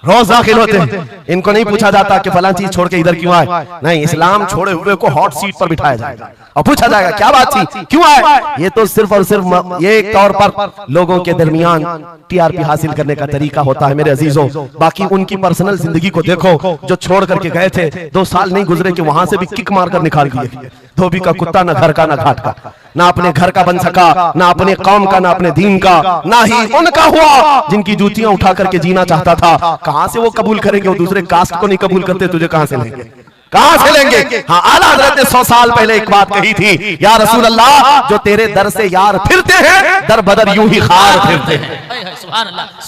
रोज दाखिल होते हैं, इनको नहीं पूछा जाता कि फलां चीज छोड़ के इधर क्यों आए, नहीं, इस्लाम छोड़े हुए को हॉट सीट पर बिठाया जाएगा और पूछा जाएगा क्या बात थी, क्यों आए। ये तो सिर्फ और सिर्फ ये एक तौर पर लोगों के दरमियान टीआरपी हासिल करने का तरीका होता है मेरे अजीजों। बाकी उनकी पर्सनल जिंदगी को देखो, जो छोड़ करके गए थे 2 साल नहीं गुजरे कि वहां से भी किक मारकर निकाल दिए। धोबी का कुत्ता, ना घर का ना घाट का, ना अपने घर का बन सका, ना अपने कौम का, ना अपने दीन का, ना ही उनका हुआ जिनकी जूतियां उठा करके जीना चाहता था। कहां से वो कबूल करेंगे, वो दूसरे कास्ट को नहीं कबूल करते, तुझे कहां से लेंगे, कहां से लेंगे। हाँ, आला हज़रत ने 100 साल पहले एक बात कही थी, या रसूल अल्लाह जो तेरे दर से यार फिरते हैं, दर बदर यूं ही खार फिरते हैं,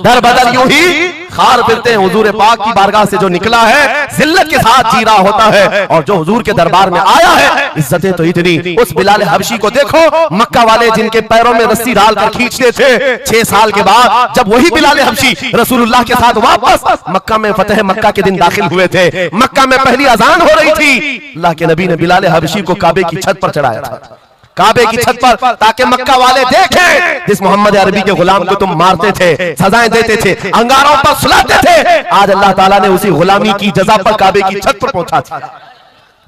दर बदर यूं ही खार फिरते हैं। हुजूर पाक की बारगाह से जो निकला है जिल्लत के साथ जी रहा होता है, और जो हुजूर के दरबार में आया है इज्जतें तो इतनी। उस बिलाल हबशी को देखो, मक्का वाले जिनके पैरों में रस्सी डालकर खींचते थे, 6 साल के बाद जब वही बिलाल हबशी रसूलुल्लाह के साथ वापस मक्का में फतेह मक्का के दिन दाखिल हुए थे, मक्का में पहली अजान हो रही थी, अल्लाह के नबी ने बिलाल हबशी को काबे की छत पर चढ़ाया था, काबे की छत पर, ताकि मक्का वाले देखें जिस मोहम्मद अरबी के गुलाम को तुम मारते थे, सजाएं देते थे, अंगारों पर सुलाते थे, आज अल्लाह ताला ने उसी गुलामी की जजा पर काबे की छत पर पहुंचा था।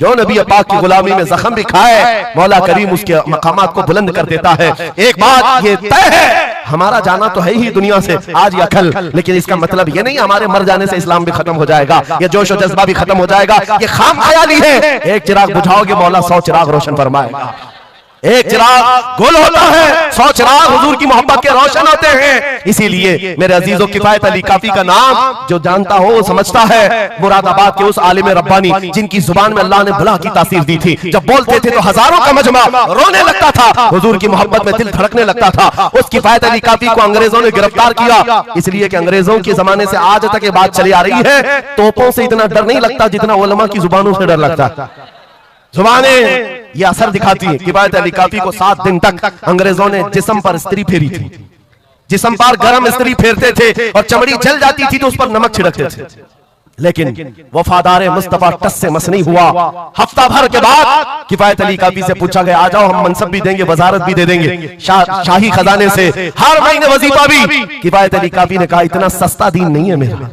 जो नबी पाक की गुलामी में जख्म भी खाए मौला करीम उसके मकामात को बुलंद कर देता है। एक बात ये तय है, हमारा जाना तो है ही दुनिया से आज या कल, लेकिन इसका मतलब ये नहीं हमारे मर जाने से इस्लाम भी खत्म हो जाएगा, ये जोश और जज्बा भी खत्म हो जाएगा। ये खाम ख्याली है। एक चिराग बुझाओगे मौला 100 चिराग रोशन फरमाएगा। एक चिराग गुल होता है, 100 चिराग हुजूर की मोहब्बत के रोशन होते हैं। इसीलिए मेरे अजीजों किफायत अली काफी का नाम जो जानता हो वो समझता है। मुरादाबाद के उस आलिम रब्बानी जिनकी जुबान में अल्लाह ने भला की तासीर दी थी, जब बोलते थे तो हजारों का मजमा रोने लगता था, हुजूर की मोहब्बत में दिल धड़कने लगता था। उस किफायत अली काफी को अंग्रेजों ने गिरफ्तार किया, इसलिए कि अंग्रेजों के जमाने से आज तक ये बात चली आ रही है, तोपों से इतना डर नहीं लगता जितना उलमा की जुबानों से डर लगता। जुबानें ये असर दिखाती है। किफायत अली काफी को 7 दिन तक अंग्रेजों ने जिस्म पर इस्त्री फेरी थी, जिस्म पर गरम इस्त्री फेरते थे और चमड़ी जल जाती थी तो उस पर नमक छिड़कते थे, लेकिन वफादार मुस्तफा टस से मस नहीं हुआ। हफ्ता भर के बाद किफायत अली काफी से पूछा गया, आ जाओ हम मनसब भी देंगे, वजारत भी दे देंगे, शाही खजाने से हर महीने वजीफा भी। किफायत अली काफी ने कहा, इतना सस्ता दीन नहीं है मेरा,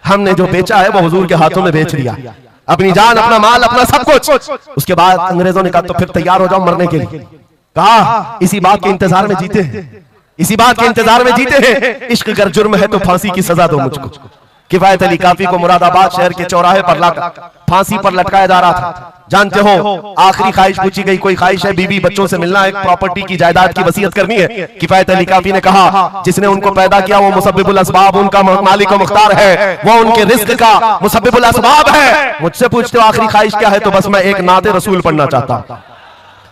हमने जो बेचा है वो हुजूर के हाथों में बेच दिया, अपनी जान, अपना माल, अपना सब कुछ। उसके बाद अंग्रेजों ने कहा तो फिर तैयार हो जाओ मरने के लिए। कहा इसी बात के इंतजार में जीते हैं, इसी बात के इंतजार में जीते हैं, इश्क अगर जुर्म है तो फांसी की सजा दो मुझको। किफायत अली काफी को मुरादाबाद शहर के चौराहे पर फांसी पर लटकाया जा रहा था। जानते हो आखिरी ख्वाहिश पूछी गई, कोई ख्वाहिश है? बीवी बच्चों से मिलना, एक प्रॉपर्टी की जायदाद की वसीयत करनी है। किफायत अली काफी ने कहा, जिसने उनको पैदा किया वो मुसब्बिबुल असबाब, उनका मालिक व मुख्तार है, वो उनके रिस्क का मुसब्बिबुल असबाब है। मुझसे पूछते हो आखिरी ख्वाहिश क्या है, तो बस मैं एक नाते रसूल पढ़ना चाहता हूं।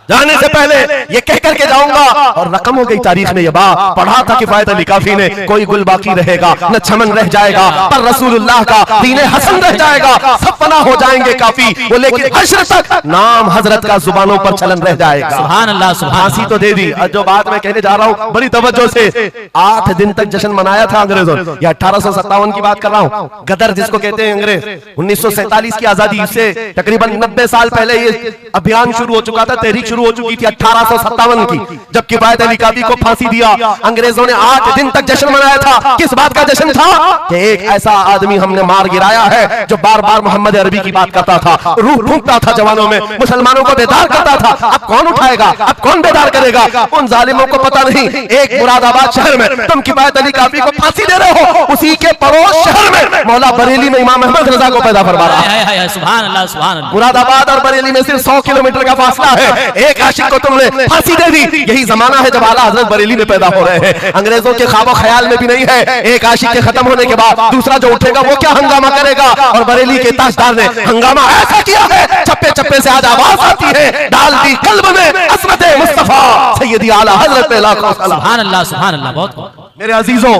जाने से पहले ये कह करके जाऊंगा, और रकम हो गई तारीख में, ये बात पढ़ा था किफायत अली काफी ने, कोई गुल बाकी रहेगा न चमन रह जाएगा, पर रसूलुल्लाह का दीन हसन रह जाएगा, सब फना हो जाएंगे काफी वो, लेकिन हश्र तक नाम हजरत का जुबानों पर चलन रह जाएगा। सुभान अल्लाह। फांसी तो दे दी, जो बात मैं कहने जा रहा हूँ बड़ी तवज्जो से, 8 दिन तक जश्न मनाया था अंग्रेजों ने। यह 1857 की बात कर रहा हूँ। गदर जिसको कहते हैं अंग्रेज, 1947 की आजादी से तकरीबन 90 साल पहले ये अभियान शुरू हो चुका था, तहरीक शुरू हो चुकी थी 1857 की, जब किफायत अली काफी को फांसी दिया। अंग्रेजों ने 8 दिन तक जश्न मनाया था। किस बात का जश्न था? कि एक ऐसा आदमी हमने मार गिराया है जो बार बार मोहम्मद अरबी की बात करता था, रूह फूंकता था जवानों में, मुसलमानों को बेदार करता था। अब कौन उठाएगा, अब कौन बेदार करेगा? उन जालिमों को पता नहीं एक मुरादाबाद शहर में तुम किफायत अली काफी को फांसी दे रहे हो, उसी के पड़ोस शहर में मौला बरेली में इमाम अहमद रजा को पैदा फरमा रहा है। सुभान अल्लाह, सुभान अल्लाह। मुरादाबाद और बरेली में सिर्फ 100 किलोमीटर का फासला है। एक आशिक को तुमने फांसी दे दी। यही जमाना है जब आला हजरत बरेली में पैदा हो रहे हैं। अंग्रेजों के ख्वाबो ख्याल में भी नहीं है एक आशिक के खत्म होने के बाद दूसरा जो उठेगा वो क्या हंगामा करेगा। और बरेली के ताजदार ने हंगामा ऐसा किया है, चप्पे चप्पे से आज आवाज आती है, डाल दी कल्ब में असमत मुस्तफा सैयदी आला हजरत पे लाखों सलाम। सुभान अल्लाह, सुभान अल्लाह। बहुत मेरे अजीजों,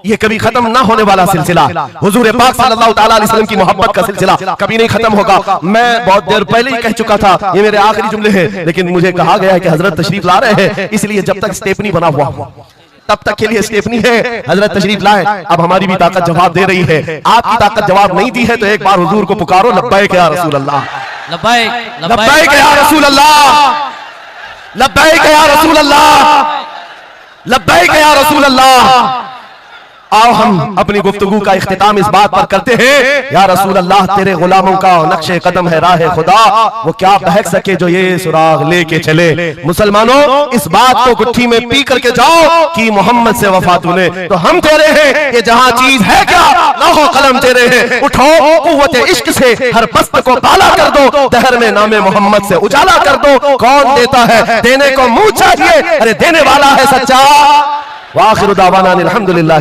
ये कभी खत्म ना होने वाला सिलसिला, हुजूर पाक सल्लल्लाहु तआला अलैहि वसल्लम की मोहब्बत का सिलसिला कभी नहीं खत्म होगा। मैं बहुत देर पहले ही कह चुका था, ये मेरे आखिरी जुमले हैं, लेकिन मुझे कहा गया है कि हजरत तशरीफ ला रहे हैं, इसलिए जब तक स्टेपनी बना हुआ तब तक के लिए स्टेपनी है। हजरत तशरीफ लाए, अब हमारी भी ताकत जवाब दे रही है। आपकी ताकत जवाब नहीं दी है तो एक बार हुजूर को पुकारो, लब्बैक या रसूल अल्लाह, लब्बैक लब्बैक या रसूल अल्लाह, लब्बैक या रसूल अल्लाह, लब्बैक या रसूल अल्लाह। आओ हम अपनी गुफ्तगू का इख्तिताम इस बात पर करते हैं, या रसूल अल्लाह तेरे गुलामों का नक्शे कदम है राह खुदा, वो क्या बहक सके जो ये सुराग लेके चले। मुसलमानों, इस बात को गुत्थी में पी करके जाओ कि मोहम्मद से वफा तूने, तो हम तेरे हैं, ये जहां चीज है क्या लौहो कलम तेरे हैं। उठो कुव्वत इश्क से हर बस्त को बाला कर दो, दहर में नामे मोहम्मद से उजाला कर दो। कौन देता है, देने को मुंह चाहिए, अरे देने वाला है सच्चा। वाखिर दावाना अल्हम्दुलिल्लाह।